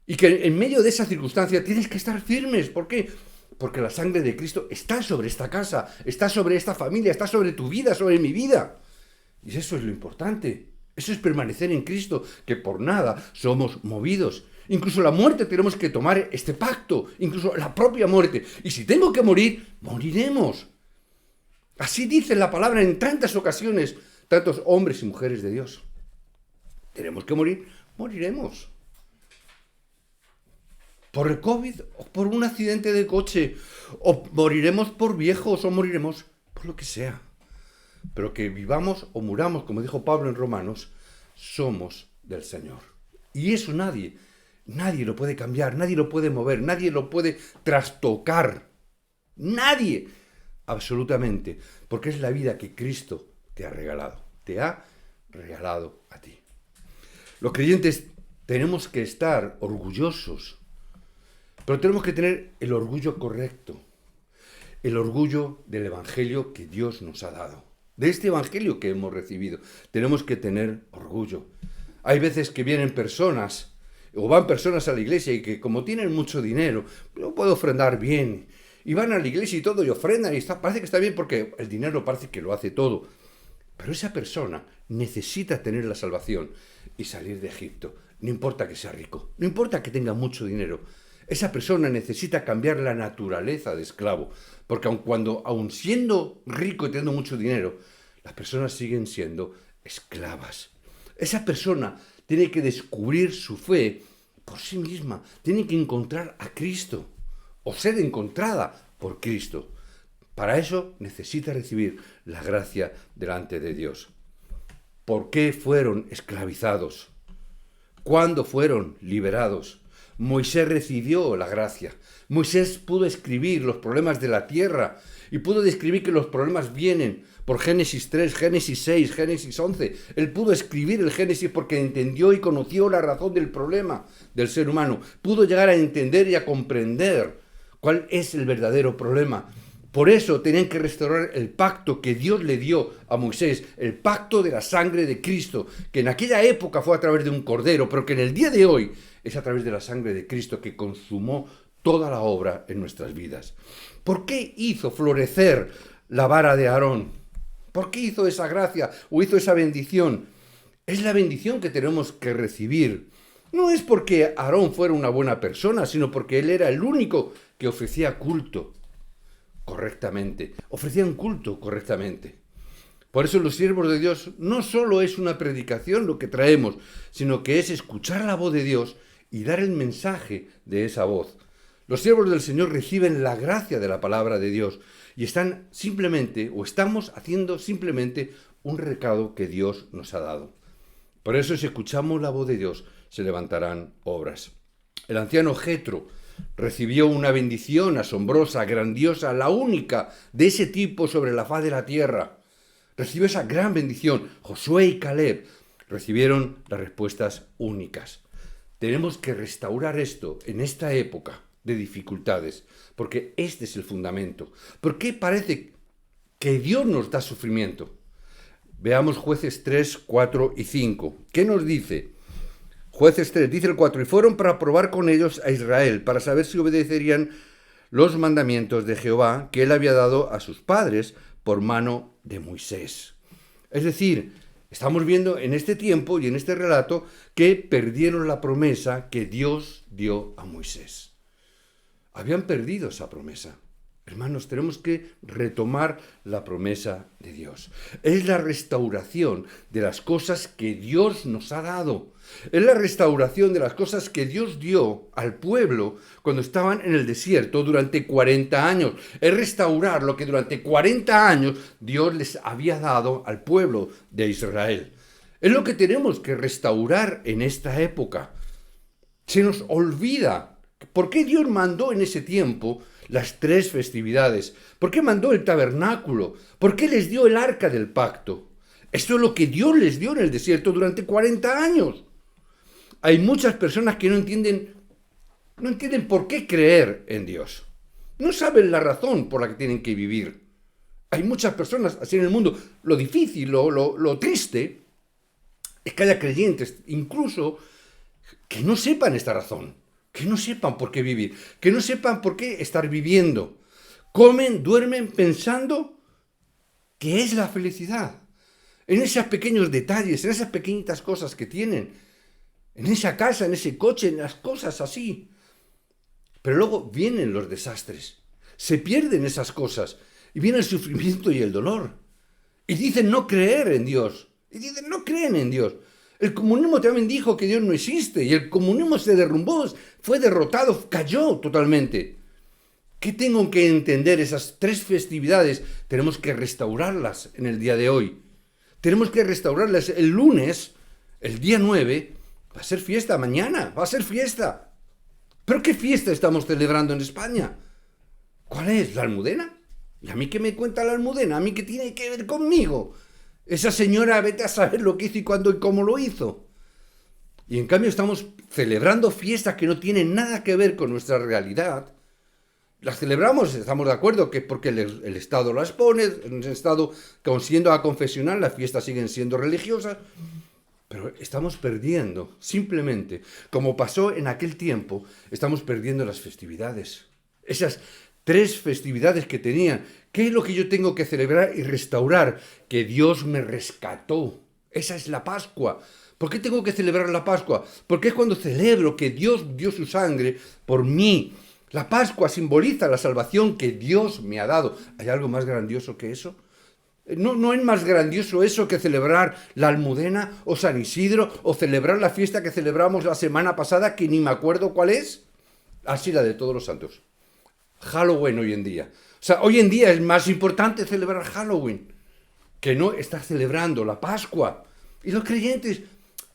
Y que en medio de esa circunstancia tienes que estar firmes. ¿Por qué? Porque la sangre de Cristo está sobre esta casa, está sobre esta familia, está sobre tu vida, sobre mi vida. Y eso es lo importante. Eso es permanecer en Cristo, que por nada somos movidos. Incluso la muerte tenemos que tomar este pacto, incluso la propia muerte. Y si tengo que morir, moriremos. Así dice la palabra en tantas ocasiones, tantos hombres y mujeres de Dios. Tenemos que morir, moriremos. Por el COVID, o por un accidente de coche, o moriremos por viejos, o moriremos por lo que sea. Pero que vivamos o muramos, como dijo Pablo en Romanos, somos del Señor. Y eso nadie lo puede cambiar, nadie lo puede mover, nadie lo puede trastocar. Nadie, absolutamente, porque es la vida que Cristo te ha regalado a ti. Los creyentes tenemos que estar orgullosos, pero tenemos que tener el orgullo correcto, el orgullo del Evangelio que Dios nos ha dado, de este Evangelio que hemos recibido. Tenemos que tener orgullo. Hay veces que vienen personas, o van personas a la iglesia y que como tienen mucho dinero, no puedo ofrendar bien, y van a la iglesia y todo, y ofrendan, y parece que está bien porque el dinero parece que lo hace todo. Pero esa persona necesita tener la salvación y salir de Egipto. No importa que sea rico, no importa que tenga mucho dinero. Esa persona necesita cambiar la naturaleza de esclavo, porque aun siendo rico y teniendo mucho dinero, las personas siguen siendo esclavas. Esa persona tiene que descubrir su fe por sí misma, tiene que encontrar a Cristo, o ser encontrada por Cristo. Para eso necesita recibir la gracia delante de Dios. ¿Por qué fueron esclavizados? ¿Cuándo fueron liberados? Moisés recibió la gracia. Moisés pudo escribir los problemas de la tierra y pudo describir que los problemas vienen por Génesis 3, Génesis 6, Génesis 11. Él pudo escribir el Génesis porque entendió y conoció la razón del problema del ser humano. Pudo llegar a entender y a comprender cuál es el verdadero problema. Por eso tenían que restaurar el pacto que Dios le dio a Moisés, el pacto de la sangre de Cristo, que en aquella época fue a través de un cordero, pero que en el día de hoy es a través de la sangre de Cristo que consumó toda la obra en nuestras vidas. ¿Por qué hizo florecer la vara de Aarón? ¿Por qué hizo esa gracia o hizo esa bendición? Es la bendición que tenemos que recibir. No es porque Aarón fuera una buena persona, sino porque él era el único que ofrecía culto correctamente. Ofrecían culto correctamente. Por eso los siervos de Dios no solo es una predicación lo que traemos, sino que es escuchar la voz de Dios y dar el mensaje de esa voz. Los siervos del Señor reciben la gracia de la palabra de Dios y están simplemente, o estamos haciendo simplemente un recado que Dios nos ha dado. Por eso, si escuchamos la voz de Dios, se levantarán obras. El anciano Jetro recibió una bendición asombrosa, grandiosa, la única de ese tipo sobre la faz de la tierra. Recibió esa gran bendición. Josué y Caleb recibieron las respuestas únicas. Tenemos que restaurar esto en esta época de dificultades, porque este es el fundamento. ¿Por qué parece que Dios nos da sufrimiento? Veamos Jueces 3, 4 y 5. ¿Qué nos dice? Jueces 3, dice el 4, y fueron para probar con ellos a Israel, para saber si obedecerían los mandamientos de Jehová que él había dado a sus padres por mano de Moisés. Es decir, estamos viendo en este tiempo y en este relato que perdieron la promesa que Dios dio a Moisés. Habían perdido esa promesa. Hermanos, tenemos que retomar la promesa de Dios. Es la restauración de las cosas que Dios nos ha dado. Es la restauración de las cosas que Dios dio al pueblo cuando estaban en el desierto durante 40 años. Es restaurar lo que durante 40 años Dios les había dado al pueblo de Israel. Es lo que tenemos que restaurar en esta época. Se nos olvida. ¿Por qué Dios mandó en ese tiempo las 3 festividades? ¿Por qué mandó el tabernáculo? ¿Por qué les dio el arca del pacto? Esto es lo que Dios les dio en el desierto durante 40 años. Hay muchas personas que no entienden por qué creer en Dios. No saben la razón por la que tienen que vivir. Hay muchas personas así en el mundo. Lo difícil, lo triste, es que haya creyentes, incluso que no sepan esta razón, que no sepan por qué vivir, que no sepan por qué estar viviendo. Comen, duermen pensando que es la felicidad. En esos pequeños detalles, en esas pequeñitas cosas que tienen, en esa casa, en ese coche, en las cosas así. Pero luego vienen los desastres, se pierden esas cosas, y viene el sufrimiento y el dolor. Y dicen no creer en Dios, y dicen no creen en Dios. El comunismo también dijo que Dios no existe, y el comunismo se derrumbó, fue derrotado, cayó totalmente. ¿Qué tengo que entender? Esas 3 festividades tenemos que restaurarlas en el día de hoy. Tenemos que restaurarlas el lunes, el día 9, va a ser fiesta, mañana va a ser fiesta. ¿Pero qué fiesta estamos celebrando en España? ¿Cuál es? ¿La Almudena? ¿Y a mí qué me cuenta la Almudena? ¿A mí qué tiene que ver conmigo? Esa señora, vete a saber lo que hizo y cuándo y cómo lo hizo. Y en cambio estamos celebrando fiestas que no tienen nada que ver con nuestra realidad. Las celebramos, estamos de acuerdo, que porque el Estado las pone, en el Estado, siendo a confesional, las fiestas siguen siendo religiosas, pero estamos perdiendo, simplemente, como pasó en aquel tiempo, estamos perdiendo las festividades. Esas 3 festividades que tenían. ¿Qué es lo que yo tengo que celebrar y restaurar? Que Dios me rescató. Esa es la Pascua. ¿Por qué tengo que celebrar la Pascua? Porque es cuando celebro que Dios dio su sangre por mí. La Pascua simboliza la salvación que Dios me ha dado. ¿Hay algo más grandioso que eso? ¿No es más grandioso eso que celebrar la Almudena o San Isidro o celebrar la fiesta que celebramos la semana pasada, que ni me acuerdo cuál es? Así, la de Todos los Santos. Halloween hoy en día. O sea, hoy en día es más importante celebrar Halloween que no estar celebrando la Pascua. Y los creyentes,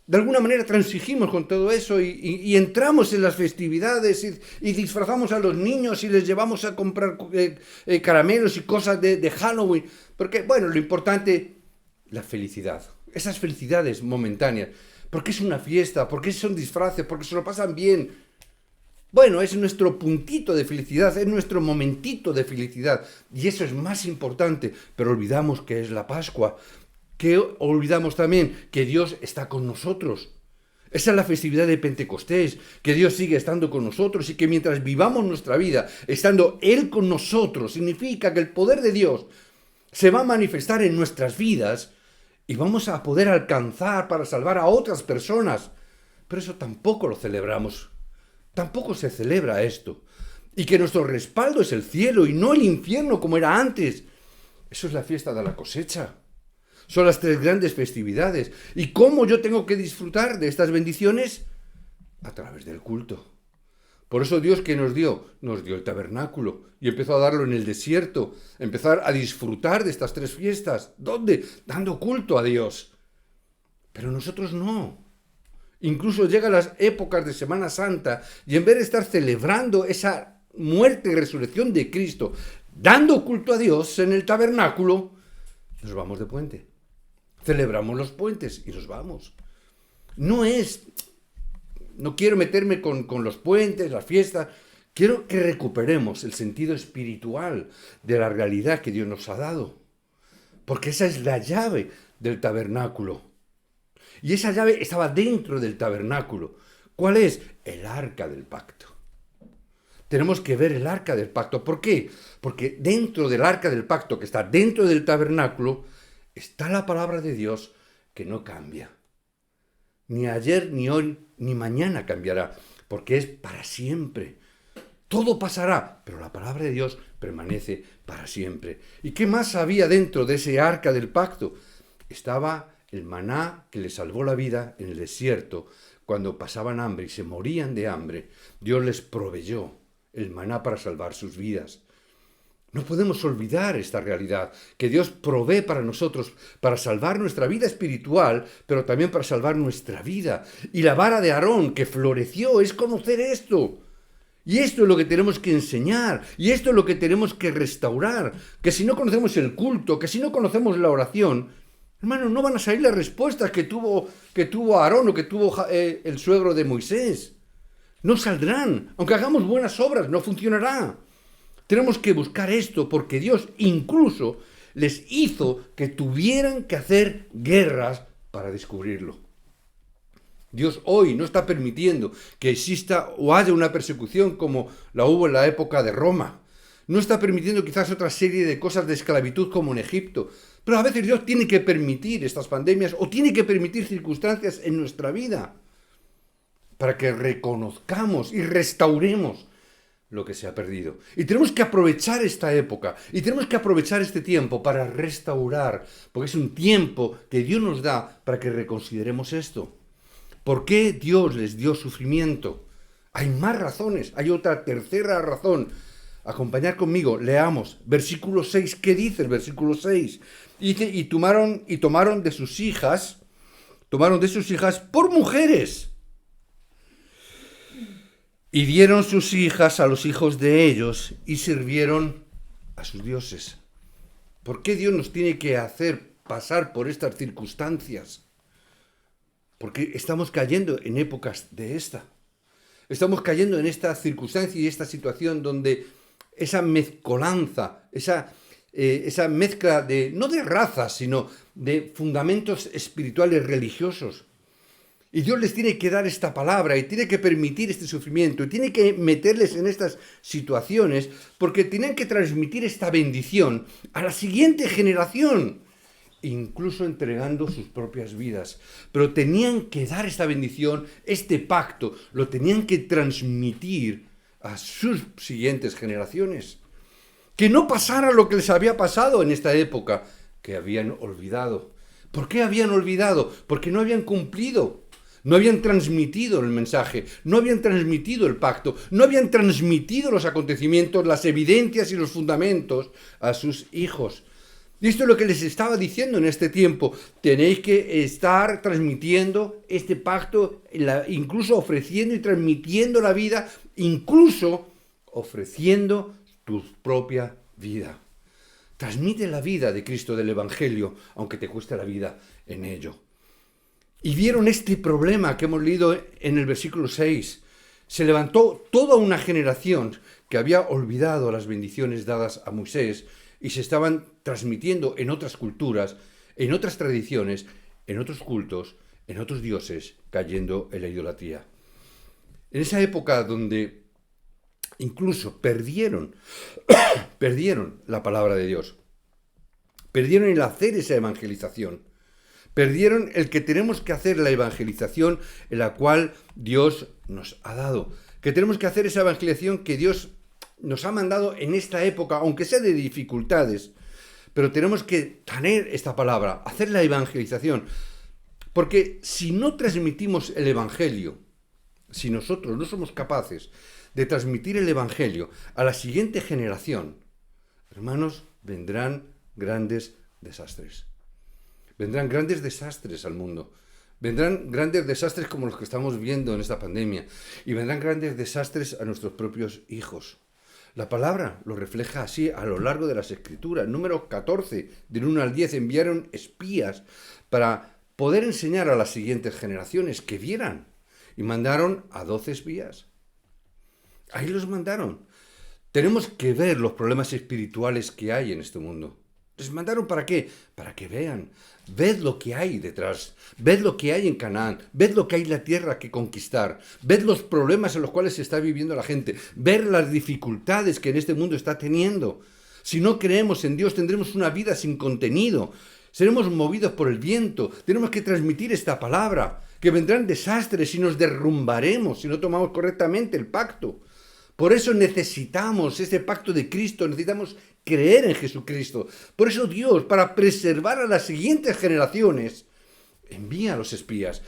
de alguna manera, transigimos con todo eso y entramos en las festividades y disfrazamos a los niños y les llevamos a comprar caramelos y cosas de Halloween. Porque, bueno, lo importante, la felicidad. Esas felicidades momentáneas. Porque es una fiesta, porque son disfraces, porque se lo pasan bien. Bueno, es nuestro puntito de felicidad, es nuestro momentito de felicidad. Y eso es más importante, pero olvidamos que es la Pascua. Que olvidamos también que Dios está con nosotros. Esa es la festividad de Pentecostés, que Dios sigue estando con nosotros y que mientras vivamos nuestra vida, estando Él con nosotros, significa que el poder de Dios se va a manifestar en nuestras vidas y vamos a poder alcanzar para salvar a otras personas. Pero eso tampoco lo celebramos. Tampoco se celebra esto. Y que nuestro respaldo es el cielo y no el infierno como era antes. Eso es la fiesta de la cosecha. Son las 3 grandes festividades. ¿Y cómo yo tengo que disfrutar de estas bendiciones? A través del culto. Por eso Dios, ¿qué nos dio? Nos dio el tabernáculo y empezó a darlo en el desierto. Empezar a disfrutar de estas 3 fiestas. ¿Dónde? Dando culto a Dios. Pero nosotros no. Incluso llegan las épocas de Semana Santa y en vez de estar celebrando esa muerte y resurrección de Cristo, dando culto a Dios en el tabernáculo, nos vamos de puente. Celebramos los puentes y nos vamos. No quiero meterme con los puentes, las fiestas. Quiero que recuperemos el sentido espiritual de la realidad que Dios nos ha dado. Porque esa es la llave del tabernáculo. Y esa llave estaba dentro del tabernáculo. ¿Cuál es? El arca del pacto. Tenemos que ver el arca del pacto. ¿Por qué? Porque dentro del arca del pacto, que está dentro del tabernáculo, está la palabra de Dios que no cambia. Ni ayer, ni hoy, ni mañana cambiará, porque es para siempre. Todo pasará, pero la palabra de Dios permanece para siempre. ¿Y qué más había dentro de ese arca del pacto? Estaba el maná que les salvó la vida en el desierto, cuando pasaban hambre y se morían de hambre. Dios les proveyó el maná para salvar sus vidas. No podemos olvidar esta realidad, que Dios provee para nosotros, para salvar nuestra vida espiritual, pero también para salvar nuestra vida. Y la vara de Aarón que floreció es conocer esto. Y esto es lo que tenemos que enseñar, y esto es lo que tenemos que restaurar. Que si no conocemos el culto, que si no conocemos la oración, hermano, no van a salir las respuestas que tuvo Aarón o que tuvo el suegro de Moisés. No saldrán. Aunque hagamos buenas obras, no funcionará. Tenemos que buscar esto porque Dios incluso les hizo que tuvieran que hacer guerras para descubrirlo. Dios hoy no está permitiendo que exista o haya una persecución como la hubo en la época de Roma. No está permitiendo quizás otra serie de cosas de esclavitud como en Egipto. Pero a veces Dios tiene que permitir estas pandemias o tiene que permitir circunstancias en nuestra vida para que reconozcamos y restauremos lo que se ha perdido. Y tenemos que aprovechar esta época y tenemos que aprovechar este tiempo para restaurar, porque es un tiempo que Dios nos da para que reconsideremos esto. ¿Por qué Dios les dio sufrimiento? Hay más razones, hay otra tercera razón. Acompañad conmigo, leamos, versículo 6, ¿qué dice el versículo 6? Dice, y tomaron de sus hijas por mujeres, y dieron sus hijas a los hijos de ellos, y sirvieron a sus dioses. ¿Por qué Dios nos tiene que hacer pasar por estas circunstancias? Porque estamos cayendo en épocas de esta. Estamos cayendo en esta circunstancia y esta situación donde esa mezcolanza, esa mezcla de, no de razas, sino de fundamentos espirituales religiosos. Y Dios les tiene que dar esta palabra y tiene que permitir este sufrimiento y tiene que meterles en estas situaciones porque tienen que transmitir esta bendición a la siguiente generación, incluso entregando sus propias vidas. Pero tenían que dar esta bendición, este pacto, lo tenían que transmitir a sus siguientes generaciones. Que no pasara lo que les había pasado en esta época, que habían olvidado. ¿Por qué habían olvidado? Porque no habían cumplido, no habían transmitido el mensaje, no habían transmitido el pacto, no habían transmitido los acontecimientos, las evidencias y los fundamentos a sus hijos. Y esto es lo que les estaba diciendo en este tiempo. Tenéis que estar transmitiendo este pacto, incluso ofreciendo y transmitiendo la vida, incluso ofreciendo tu propia vida. Transmite la vida de Cristo, del Evangelio, aunque te cueste la vida en ello. Y vieron este problema que hemos leído en el versículo 6. Se levantó toda una generación que había olvidado las bendiciones dadas a Moisés y se estaban transmitiendo en otras culturas, en otras tradiciones, en otros cultos, en otros dioses, cayendo en la idolatría. En esa época donde incluso perdieron la palabra de Dios, perdieron el hacer esa evangelización, perdieron el que tenemos que hacer la evangelización en la cual Dios nos ha dado, que tenemos que hacer esa evangelización que Dios nos ha mandado en esta época, aunque sea de dificultades, pero tenemos que tener esta palabra, hacer la evangelización, porque si no transmitimos el evangelio, si nosotros no somos capaces de transmitir el evangelio a la siguiente generación, hermanos, vendrán grandes desastres. Vendrán grandes desastres al mundo. Vendrán grandes desastres como los que estamos viendo en esta pandemia. Y vendrán grandes desastres a nuestros propios hijos. La palabra lo refleja así a lo largo de las Escrituras. Número 14, del 1 al 10, enviaron espías para poder enseñar a las siguientes generaciones que vieran. Y mandaron a 12 espías. Ahí los mandaron. Tenemos que ver los problemas espirituales que hay en este mundo. ¿Les mandaron para qué? Para que vean. Ved lo que hay detrás. Ved lo que hay en Canaán. Ved lo que hay en la tierra que conquistar. Ved los problemas en los cuales se está viviendo la gente. Ver las dificultades que en este mundo está teniendo. Si no creemos en Dios, tendremos una vida sin contenido. Seremos movidos por el viento. Tenemos que transmitir esta palabra. Que vendrán desastres y nos derrumbaremos si no tomamos correctamente el pacto. Por eso necesitamos ese pacto de Cristo, necesitamos creer en Jesucristo. Por eso Dios, para preservar a las siguientes generaciones, envía a los espías,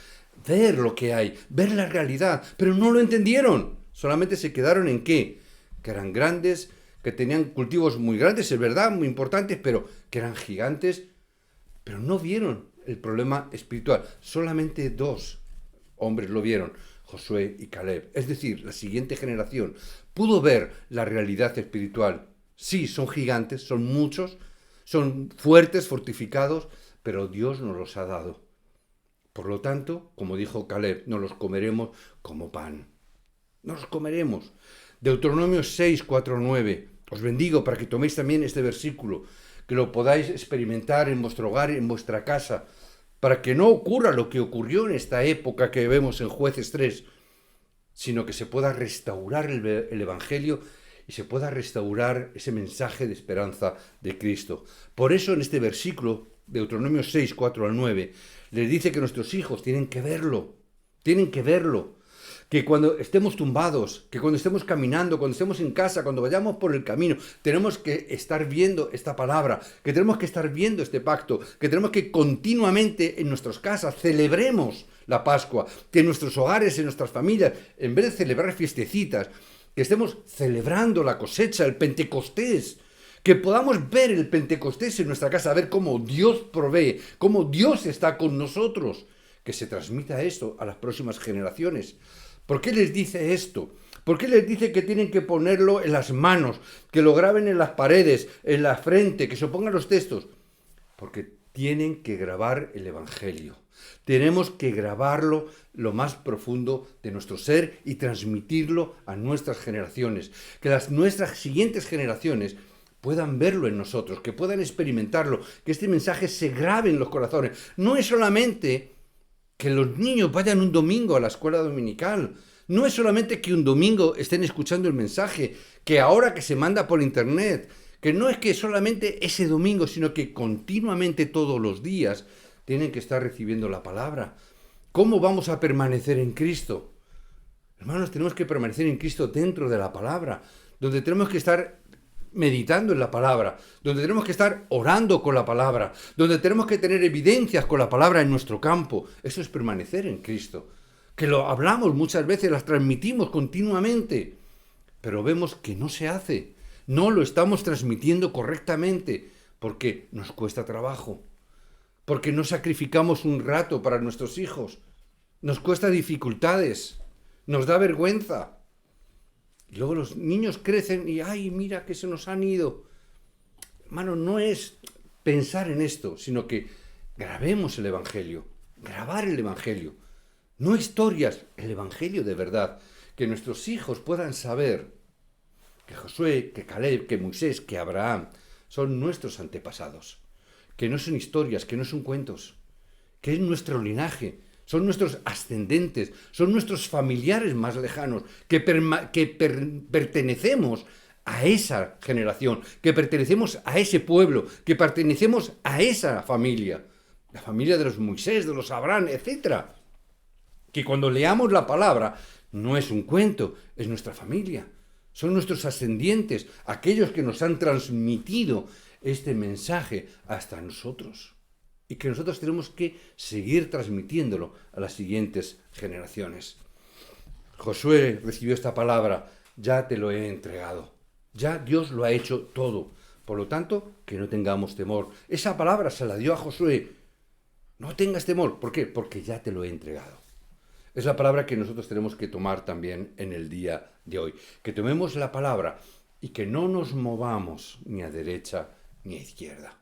ver lo que hay, ver la realidad, pero no lo entendieron. Solamente se quedaron en ¿qué? Que eran grandes, que tenían cultivos muy grandes, es verdad, muy importantes, pero que eran gigantes, pero no vieron el problema espiritual. Solamente 2 hombres lo vieron, Josué y Caleb. Es decir, la siguiente generación pudo ver la realidad espiritual. Sí, son gigantes, son muchos, son fuertes, fortificados, pero Dios nos los ha dado. Por lo tanto, como dijo Caleb, nos los comeremos como pan. Nos los comeremos. Deuteronomio 6, 4, 9. Os bendigo para que toméis también este versículo, que lo podáis experimentar en vuestro hogar, en vuestra casa, para que no ocurra lo que ocurrió en esta época que vemos en Jueces 3, sino que se pueda restaurar el Evangelio y se pueda restaurar ese mensaje de esperanza de Cristo. Por eso en este versículo, Deuteronomio 6, 4 al 9, les dice que nuestros hijos tienen que verlo, que cuando estemos tumbados, que cuando estemos caminando, cuando estemos en casa, cuando vayamos por el camino, tenemos que estar viendo esta palabra, que tenemos que estar viendo este pacto, que tenemos que continuamente en nuestras casas celebremos la Pascua, que en nuestros hogares, en nuestras familias, en vez de celebrar fiestecitas, que estemos celebrando la cosecha, el Pentecostés, que podamos ver el Pentecostés en nuestra casa, ver cómo Dios provee, cómo Dios está con nosotros, que se transmita esto a las próximas generaciones. ¿Por qué les dice esto? ¿Por qué les dice que tienen que ponerlo en las manos, que lo graben en las paredes, en la frente, que se pongan los textos? Porque tienen que grabar el Evangelio. Tenemos que grabarlo lo más profundo de nuestro ser y transmitirlo a nuestras generaciones. Que nuestras siguientes generaciones puedan verlo en nosotros, que puedan experimentarlo, que este mensaje se grabe en los corazones. No es solamente que los niños vayan un domingo a la escuela dominical. No es solamente que un domingo estén escuchando el mensaje, que ahora que se manda por internet, que no es que solamente ese domingo, sino que continuamente todos los días tienen que estar recibiendo la palabra. ¿Cómo vamos a permanecer en Cristo? Hermanos, tenemos que permanecer en Cristo dentro de la palabra, donde tenemos que estar meditando en la palabra, donde tenemos que estar orando con la palabra, donde tenemos que tener evidencias con la palabra en nuestro campo. Eso es permanecer en Cristo. Que lo hablamos muchas veces, las transmitimos continuamente, pero vemos que no se hace. No lo estamos transmitiendo correctamente porque nos cuesta trabajo, porque no sacrificamos un rato para nuestros hijos, nos cuesta dificultades, nos da vergüenza. Y luego los niños crecen y ¡ay, mira que se nos han ido! Hermano, no es pensar en esto, sino que grabemos el Evangelio, grabar el Evangelio. No historias, el Evangelio de verdad. Que nuestros hijos puedan saber que Josué, que Caleb, que Moisés, que Abraham son nuestros antepasados. Que no son historias, que no son cuentos, que es nuestro linaje. Son nuestros ascendentes, son nuestros familiares más lejanos, que pertenecemos a esa generación, que pertenecemos a ese pueblo, que pertenecemos a esa familia, la familia de los Moisés, de los Abraham, etc. Que cuando leamos la palabra, no es un cuento, es nuestra familia, son nuestros ascendientes, aquellos que nos han transmitido este mensaje hasta nosotros. Y que nosotros tenemos que seguir transmitiéndolo a las siguientes generaciones. Josué recibió esta palabra, ya te lo he entregado. Ya Dios lo ha hecho todo. Por lo tanto, que no tengamos temor. Esa palabra se la dio a Josué. No tengas temor. ¿Por qué? Porque ya te lo he entregado. Es la palabra que nosotros tenemos que tomar también en el día de hoy. Que tomemos la palabra y que no nos movamos ni a derecha ni a izquierda.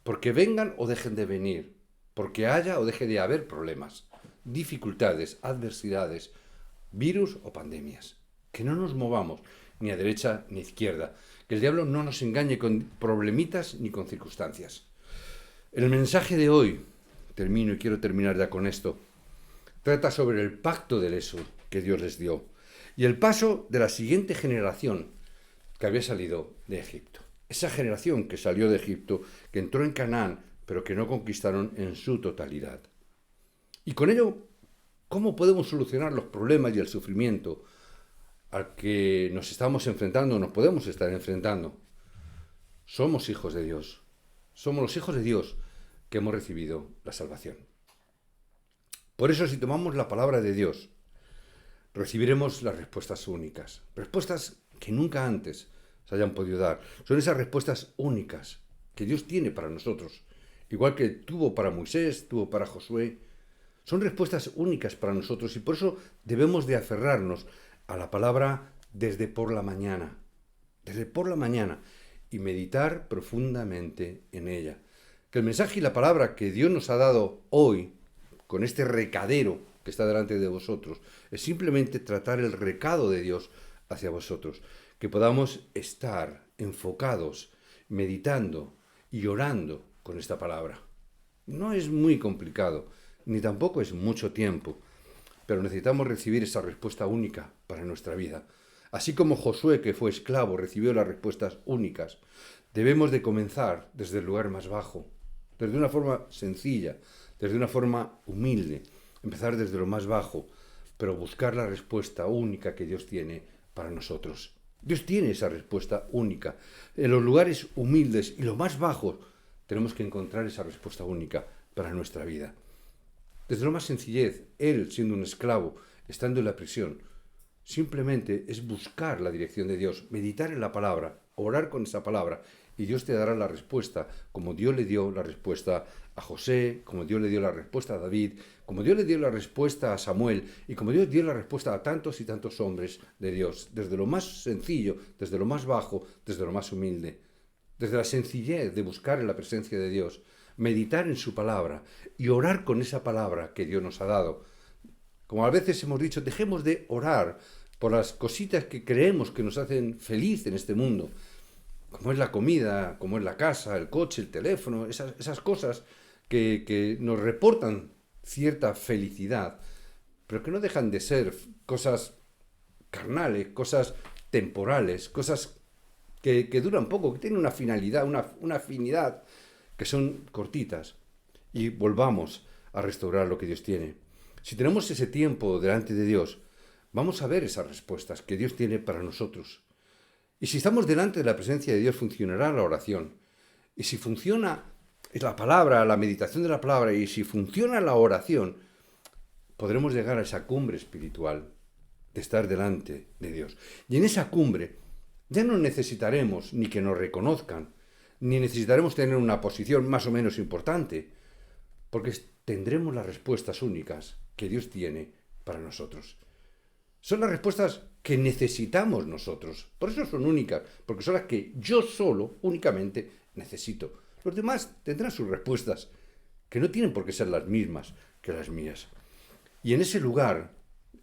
Porque vengan o dejen de venir, porque haya o deje de haber problemas, dificultades, adversidades, virus o pandemias. Que no nos movamos ni a derecha ni a izquierda. Que el diablo no nos engañe con problemitas ni con circunstancias. El mensaje de hoy, termino y quiero terminar ya con esto, trata sobre el pacto del Éxodo que Dios les dio y el paso de la siguiente generación que había salido de Egipto. Esa generación que salió de Egipto, que entró en Canaán, pero que no conquistaron en su totalidad. Y con ello, ¿cómo podemos solucionar los problemas y el sufrimiento al que nos estamos enfrentando o nos podemos estar enfrentando? Somos hijos de Dios. Somos los hijos de Dios que hemos recibido la salvación. Por eso, si tomamos la palabra de Dios, recibiremos las respuestas únicas. Respuestas que nunca antes se hayan podido dar. Son esas respuestas únicas que Dios tiene para nosotros. Igual que tuvo para Moisés, tuvo para Josué. Son respuestas únicas para nosotros y por eso debemos de aferrarnos a la palabra desde por la mañana. Desde por la mañana. Y meditar profundamente en ella. Que el mensaje y la palabra que Dios nos ha dado hoy, con este recadero que está delante de vosotros, es simplemente tratar el recado de Dios hacia vosotros. Que podamos estar enfocados, meditando y orando con esta palabra. No es muy complicado, ni tampoco es mucho tiempo, pero necesitamos recibir esa respuesta única para nuestra vida. Así como Josué, que fue esclavo, recibió las respuestas únicas, debemos de comenzar desde el lugar más bajo, desde una forma sencilla, desde una forma humilde, empezar desde lo más bajo, pero buscar la respuesta única que Dios tiene para nosotros. Dios tiene esa respuesta única. En los lugares humildes y lo más bajos tenemos que encontrar esa respuesta única para nuestra vida. Desde lo más sencillez, él siendo un esclavo, estando en la prisión, simplemente es buscar la dirección de Dios, meditar en la palabra, orar con esa palabra, y Dios te dará la respuesta, como Dios le dio la respuesta a José, como Dios le dio la respuesta a David, como Dios le dio la respuesta a Samuel, y como Dios dio la respuesta a tantos y tantos hombres de Dios, desde lo más sencillo, desde lo más bajo, desde lo más humilde, desde la sencillez de buscar en la presencia de Dios, meditar en su palabra y orar con esa palabra que Dios nos ha dado. Como a veces hemos dicho, dejemos de orar por las cositas que creemos que nos hacen feliz en este mundo, como es la comida, como es la casa, el coche, el teléfono, esas cosas que nos reportan cierta felicidad, pero que no dejan de ser cosas carnales, cosas temporales, cosas que duran poco, que tienen una finalidad, una afinidad, que son cortitas. Y volvamos a restaurar lo que Dios tiene. Si tenemos ese tiempo delante de Dios, vamos a ver esas respuestas que Dios tiene para nosotros. Y si estamos delante de la presencia de Dios, funcionará la oración. Y si funciona la palabra, la meditación de la palabra, y si funciona la oración, podremos llegar a esa cumbre espiritual de estar delante de Dios. Y en esa cumbre ya no necesitaremos ni que nos reconozcan, ni necesitaremos tener una posición más o menos importante, porque tendremos las respuestas únicas que Dios tiene para nosotros. Son las respuestas que necesitamos nosotros. Por eso son únicas, porque son las que yo solo, únicamente, necesito. Los demás tendrán sus respuestas, que no tienen por qué ser las mismas que las mías. Y en ese lugar,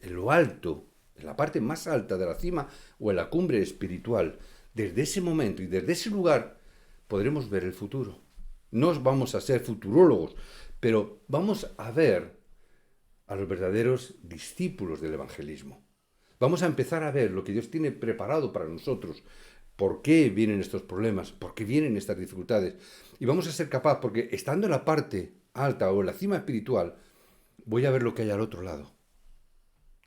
en lo alto, en la parte más alta de la cima o en la cumbre espiritual, desde ese momento y desde ese lugar, podremos ver el futuro. No vamos a ser futurólogos, pero vamos a ver a los verdaderos discípulos del evangelismo. Vamos a empezar a ver lo que Dios tiene preparado para nosotros, por qué vienen estos problemas, por qué vienen estas dificultades. Y vamos a ser capaces, porque estando en la parte alta o en la cima espiritual, voy a ver lo que hay al otro lado.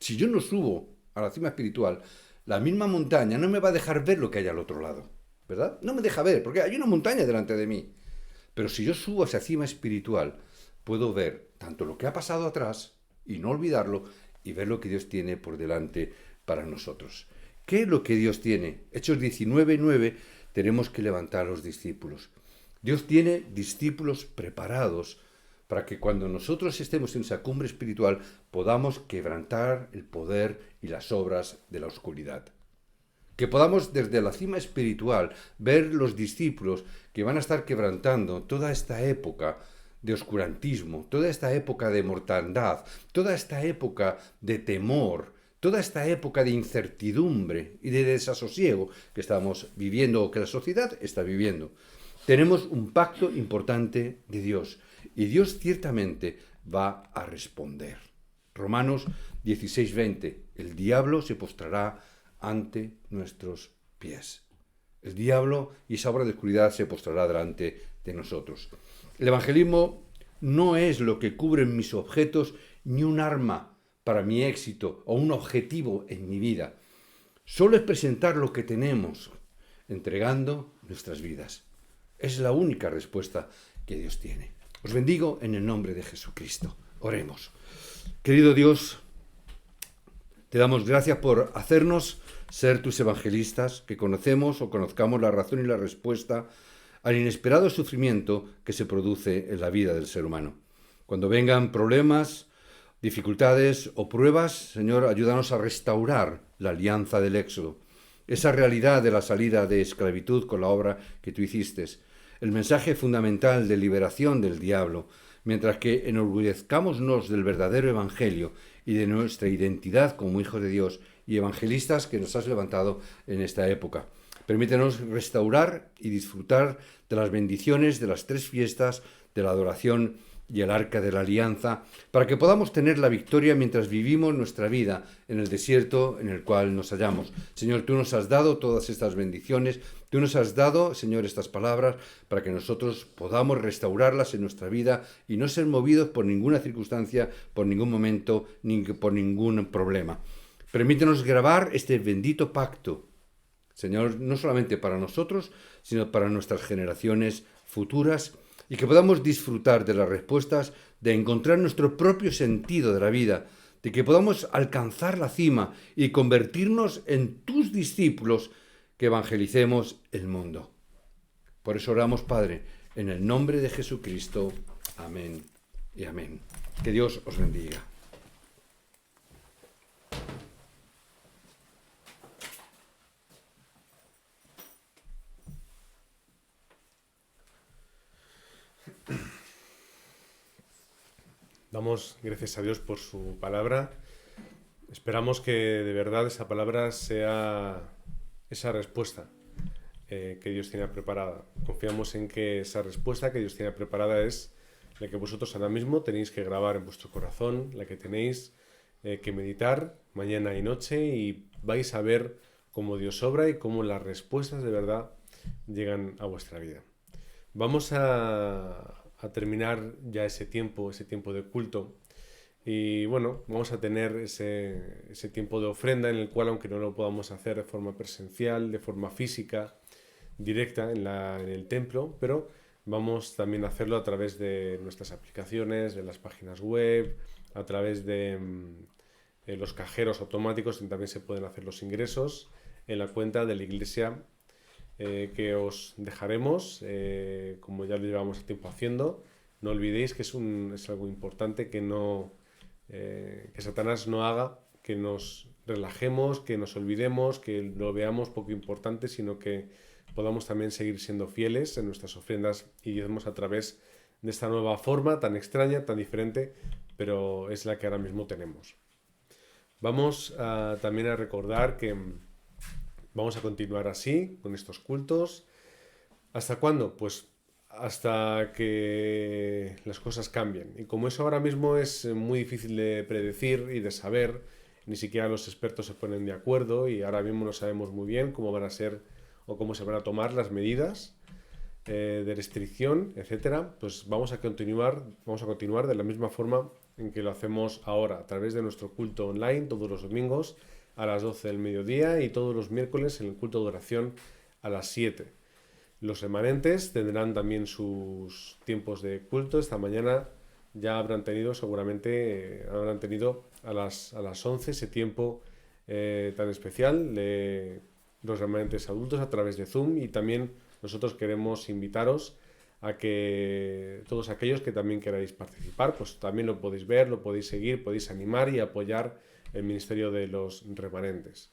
Si yo no subo a la cima espiritual, la misma montaña no me va a dejar ver lo que hay al otro lado, ¿verdad? No me deja ver, porque hay una montaña delante de mí. Pero si yo subo a esa cima espiritual, puedo ver tanto lo que ha pasado atrás y no olvidarlo, y ver lo que Dios tiene por delante para nosotros. ¿Qué es lo que Dios tiene? Hechos 19:9, tenemos que levantar a los discípulos. Dios tiene discípulos preparados para que cuando nosotros estemos en esa cumbre espiritual podamos quebrantar el poder y las obras de la oscuridad. Que podamos desde la cima espiritual ver los discípulos que van a estar quebrantando toda esta época de oscurantismo, toda esta época de mortandad, toda esta época de temor, toda esta época de incertidumbre y de desasosiego que estamos viviendo o que la sociedad está viviendo. Tenemos un pacto importante de Dios y Dios ciertamente va a responder. Romanos 16:20, el diablo se postrará ante nuestros pies. El diablo y esa obra de oscuridad se postrará delante de nosotros. El evangelismo no es lo que cubren mis objetos ni un arma para mi éxito o un objetivo en mi vida. Solo es presentar lo que tenemos, entregando nuestras vidas. Es la única respuesta que Dios tiene. Os bendigo en el nombre de Jesucristo. Oremos. Querido Dios, te damos gracias por hacernos ser tus evangelistas, que conocemos o conozcamos la razón y la respuesta al inesperado sufrimiento que se produce en la vida del ser humano. Cuando vengan problemas, dificultades o pruebas, Señor, ayúdanos a restaurar la alianza del Éxodo, esa realidad de la salida de esclavitud con la obra que tú hiciste, el mensaje fundamental de liberación del diablo, mientras que enorgullezcámonos del verdadero evangelio y de nuestra identidad como hijos de Dios y evangelistas que nos has levantado en esta época. Permítenos restaurar y disfrutar de las bendiciones de las tres fiestas de la adoración y el arca de la alianza, para que podamos tener la victoria mientras vivimos nuestra vida en el desierto en el cual nos hallamos. Señor, tú nos has dado todas estas bendiciones, tú nos has dado, Señor, estas palabras para que nosotros podamos restaurarlas en nuestra vida y no ser movidos por ninguna circunstancia, por ningún momento, ni por ningún problema. Permítenos grabar este bendito pacto, Señor, no solamente para nosotros, sino para nuestras generaciones futuras, y que podamos disfrutar de las respuestas, de encontrar nuestro propio sentido de la vida, de que podamos alcanzar la cima y convertirnos en tus discípulos que evangelicemos el mundo. Por eso oramos, Padre, en el nombre de Jesucristo. Amén y amén. Que Dios os bendiga. Damos gracias a Dios por su palabra. Esperamos que de verdad esa palabra sea esa respuesta que Dios tiene preparada. Confiamos en que esa respuesta que Dios tiene preparada es la que vosotros ahora mismo tenéis que grabar en vuestro corazón, la que tenéis que meditar mañana y noche, y vais a ver cómo Dios obra y cómo las respuestas de verdad llegan a vuestra vida. Vamos a terminar ya ese tiempo de culto, y bueno, vamos a tener ese tiempo de ofrenda en el cual, aunque no lo podamos hacer de forma presencial, de forma física, directa en el templo, pero vamos también a hacerlo a través de nuestras aplicaciones, de las páginas web, a través de los cajeros automáticos, donde también se pueden hacer los ingresos en la cuenta de la iglesia, que os dejaremos, como ya lo llevamos tiempo haciendo. No olvidéis que es algo importante, que Satanás no haga que nos relajemos, que nos olvidemos, que lo veamos poco importante, sino que podamos también seguir siendo fieles en nuestras ofrendas y diezmos a través de esta nueva forma tan extraña, tan diferente, pero es la que ahora mismo tenemos. Vamos también a recordar que vamos a continuar así, con estos cultos. ¿Hasta cuándo? Pues hasta que las cosas cambien. Y como eso ahora mismo es muy difícil de predecir y de saber, ni siquiera los expertos se ponen de acuerdo, y ahora mismo no sabemos muy bien cómo van a ser o cómo se van a tomar las medidas de restricción, etcétera, pues vamos a continuar de la misma forma en que lo hacemos ahora, a través de nuestro culto online todos los domingos a las 12 del mediodía y todos los miércoles en el culto de oración a las 7. Los remanentes tendrán también sus tiempos de culto. Esta mañana ya habrán tenido a las 11 ese tiempo tan especial de los remanentes adultos a través de Zoom, y también nosotros queremos invitaros a que todos aquellos que también queráis participar, pues también lo podéis ver, lo podéis seguir, podéis animar y apoyar el ministerio de los remanentes.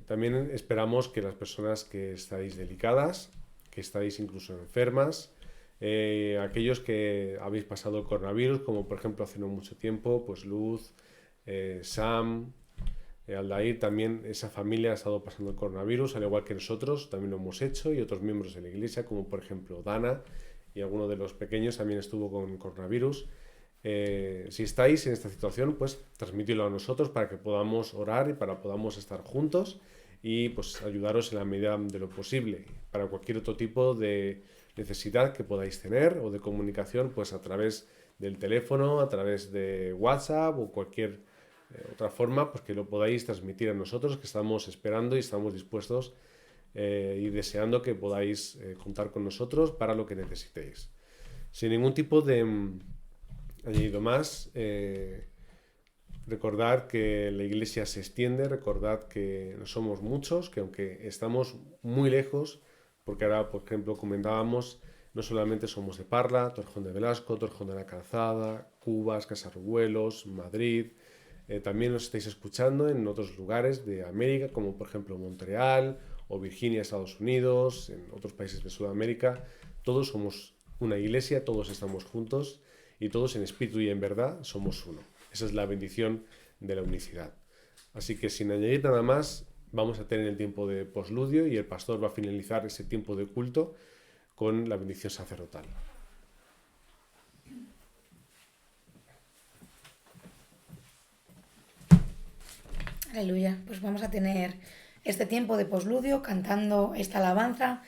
También esperamos que las personas que estáis delicadas, que estáis incluso enfermas, aquellos que habéis pasado el coronavirus, como por ejemplo hace no mucho tiempo, pues Luz, Sam, Aldair, también esa familia ha estado pasando el coronavirus, al igual que nosotros, también lo hemos hecho, y otros miembros de la iglesia, como por ejemplo Dana, y alguno de los pequeños también estuvo con coronavirus. Si estáis en esta situación, pues transmitidlo a nosotros para que podamos orar y para que podamos estar juntos y pues ayudaros en la medida de lo posible. Para cualquier otro tipo de necesidad que podáis tener o de comunicación, pues a través del teléfono, a través de WhatsApp o cualquier otra forma, pues que lo podáis transmitir a nosotros, que estamos esperando y estamos dispuestos y deseando que podáis contar con nosotros para lo que necesitéis. Sin ningún tipo de añadido más, recordad que la iglesia se extiende, recordad que no somos muchos, que aunque estamos muy lejos, porque ahora, por ejemplo, comentábamos, no solamente somos de Parla, Torrejón de Velasco, Torrejón de la Calzada, Cubas, Casarruelos, Madrid. También nos estáis escuchando en otros lugares de América, como por ejemplo Montreal o Virginia, Estados Unidos, en otros países de Sudamérica. Todos somos una iglesia, todos estamos juntos y todos en espíritu y en verdad somos uno. Esa es la bendición de la unicidad. Así que sin añadir nada más, vamos a tener el tiempo de posludio y el pastor va a finalizar ese tiempo de culto con la bendición sacerdotal. Aleluya. Pues vamos a tener este tiempo de posludio cantando esta alabanza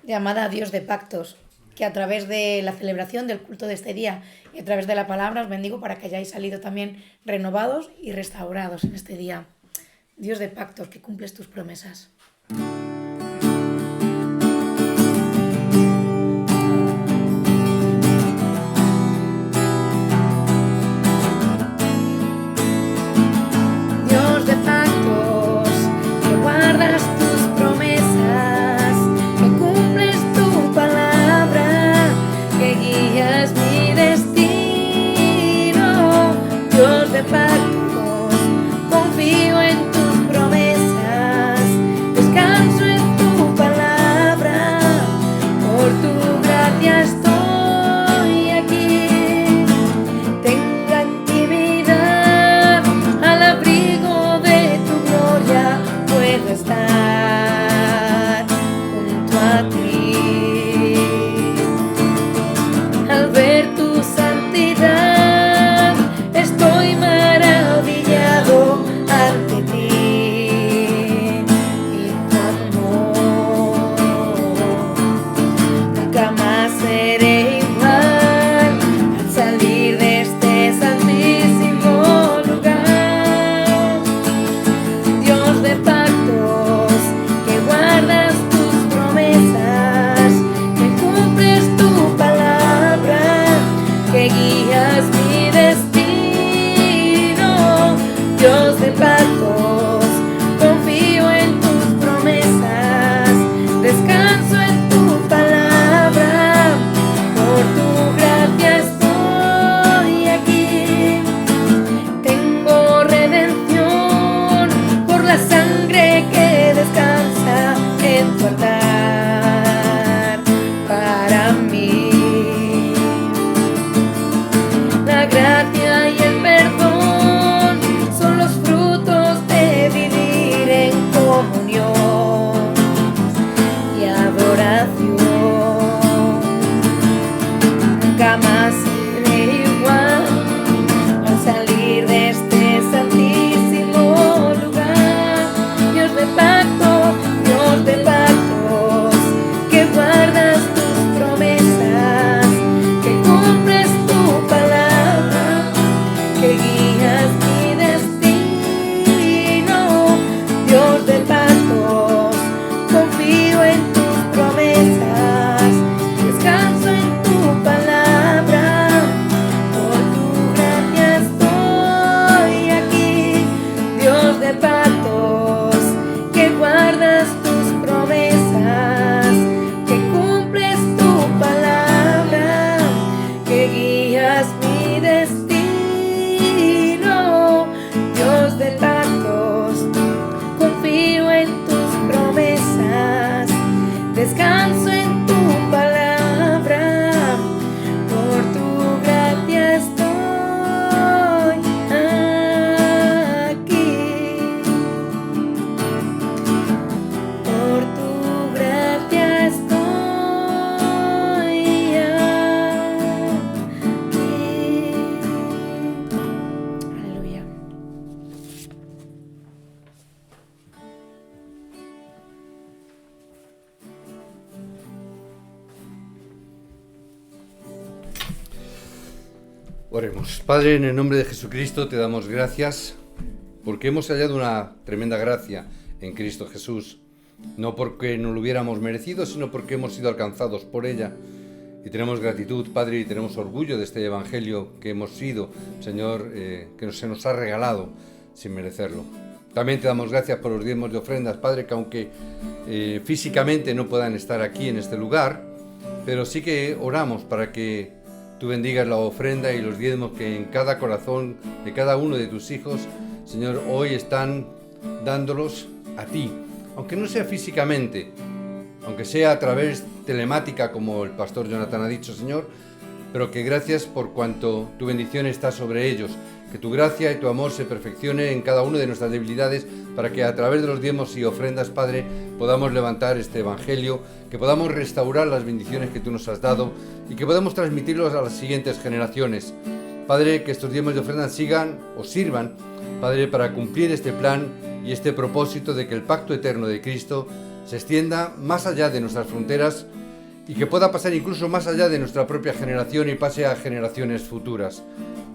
llamada Dios de pactos, que a través de la celebración del culto de este día y a través de la palabra os bendigo para que hayáis salido también renovados y restaurados en este día. Dios de pactos, que cumples tus promesas. Dios de pactos, que guardas tus promesas, que cumples tu palabra, que guías mi destino. Dios de pactos, confío en tus promesas, descanso en tu palabra, por tu gracia estoy aquí. Tengo intimidad, al abrigo de tu gloria puedo estar junto a ti. Al ver tu santidad estoy maravillado ante ti y tu amor. Nunca más seré igual al salir de este santísimo lugar. Dios de pactos, que guardas tus promesas, que cumples tu palabra, que guías mi destino. Dios de pactos, confío en tus promesas, descanso en tu palabra, por tu gracia estoy aquí. Tengo redención por la sangre que descansa en tu altar para mí. La gracia y el perdón son los frutos de vivir en comunión y adoración. Nunca más seré igual al salir de este santísimo lugar. Dios de pactos, que guardas tus promesas, que cumples tu palabra, que guías mi destino. Dios de pactos, confío en tus promesas, descanso en tu palabra, por tu gracia estoy aquí. Dios de pactos, que guardas tus promesas, que cumples tu palabra, que guías mi destino. Dios de pactos, confío en tus promesas, descanso en tu palabra, por tu gracia estoy aquí. Por tu gracia estoy aquí. Aleluya. Oremos. Padre, en el nombre de Jesucristo te damos gracias porque hemos hallado una tremenda gracia en Cristo Jesús, no porque no lo hubiéramos merecido, sino porque hemos sido alcanzados por ella. Y tenemos gratitud, Padre, y tenemos orgullo de este Evangelio que hemos sido, Señor, que se nos ha regalado sin merecerlo. También te damos gracias por los diezmos de ofrendas, Padre, que aunque físicamente no puedan estar aquí en este lugar, pero sí que oramos para que tú bendigas la ofrenda y los diezmos que en cada corazón de cada uno de tus hijos, Señor, hoy están dándolos a ti, aunque no sea físicamente, aunque sea a través telemática, como el pastor Jonathan ha dicho, Señor, pero que gracias por cuanto tu bendición está sobre ellos, que tu gracia y tu amor se perfeccione en cada una de nuestras debilidades, para que a través de los diezmos y ofrendas, Padre, podamos levantar este Evangelio, que podamos restaurar las bendiciones que tú nos has dado y que podamos transmitirlos a las siguientes generaciones. Padre, que estos diezmos y ofrendas sigan o sirvan, Padre, para cumplir este plan y este propósito de que el pacto eterno de Cristo se extienda más allá de nuestras fronteras y que pueda pasar incluso más allá de nuestra propia generación y pase a generaciones futuras.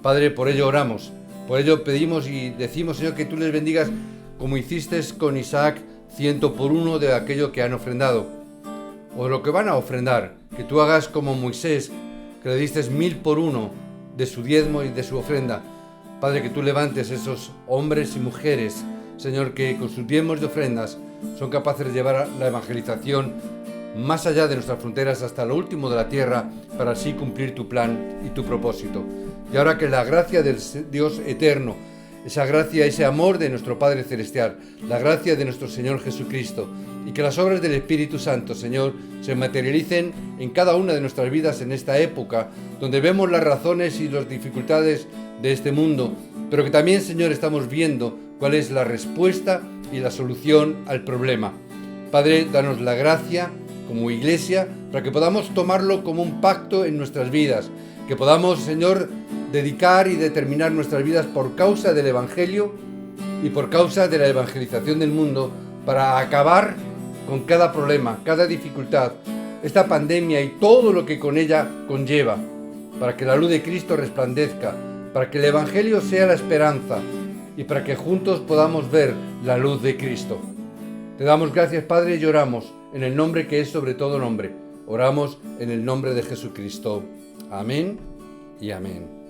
Padre, por ello oramos, por ello pedimos y decimos, Señor, que tú les bendigas como hiciste con Isaac 100 por 1 de aquello que han ofrendado, o lo que van a ofrendar, que tú hagas como Moisés, que le diste 1000 por 1 de su diezmo y de su ofrenda. Padre, que tú levantes esos hombres y mujeres, Señor, que con sus diezmos y ofrendas son capaces de llevar la evangelización más allá de nuestras fronteras hasta lo último de la tierra, para así cumplir tu plan y tu propósito. Y ahora que la gracia del Dios eterno, esa gracia, ese amor de nuestro Padre Celestial, la gracia de nuestro Señor Jesucristo, y que las obras del Espíritu Santo, Señor, se materialicen en cada una de nuestras vidas en esta época, donde vemos las razones y las dificultades de este mundo, pero que también, Señor, estamos viendo cuál es la respuesta y la solución al problema. Padre, danos la gracia como iglesia para que podamos tomarlo como un pacto en nuestras vidas, que podamos, Señor, dedicar y determinar nuestras vidas por causa del Evangelio y por causa de la evangelización del mundo, para acabar con cada problema, cada dificultad, esta pandemia y todo lo que con ella conlleva, para que la luz de Cristo resplandezca, para que el Evangelio sea la esperanza y para que juntos podamos ver la luz de Cristo. Te damos gracias, Padre, y oramos en el nombre que es sobre todo nombre. Oramos en el nombre de Jesucristo. Amén y amén.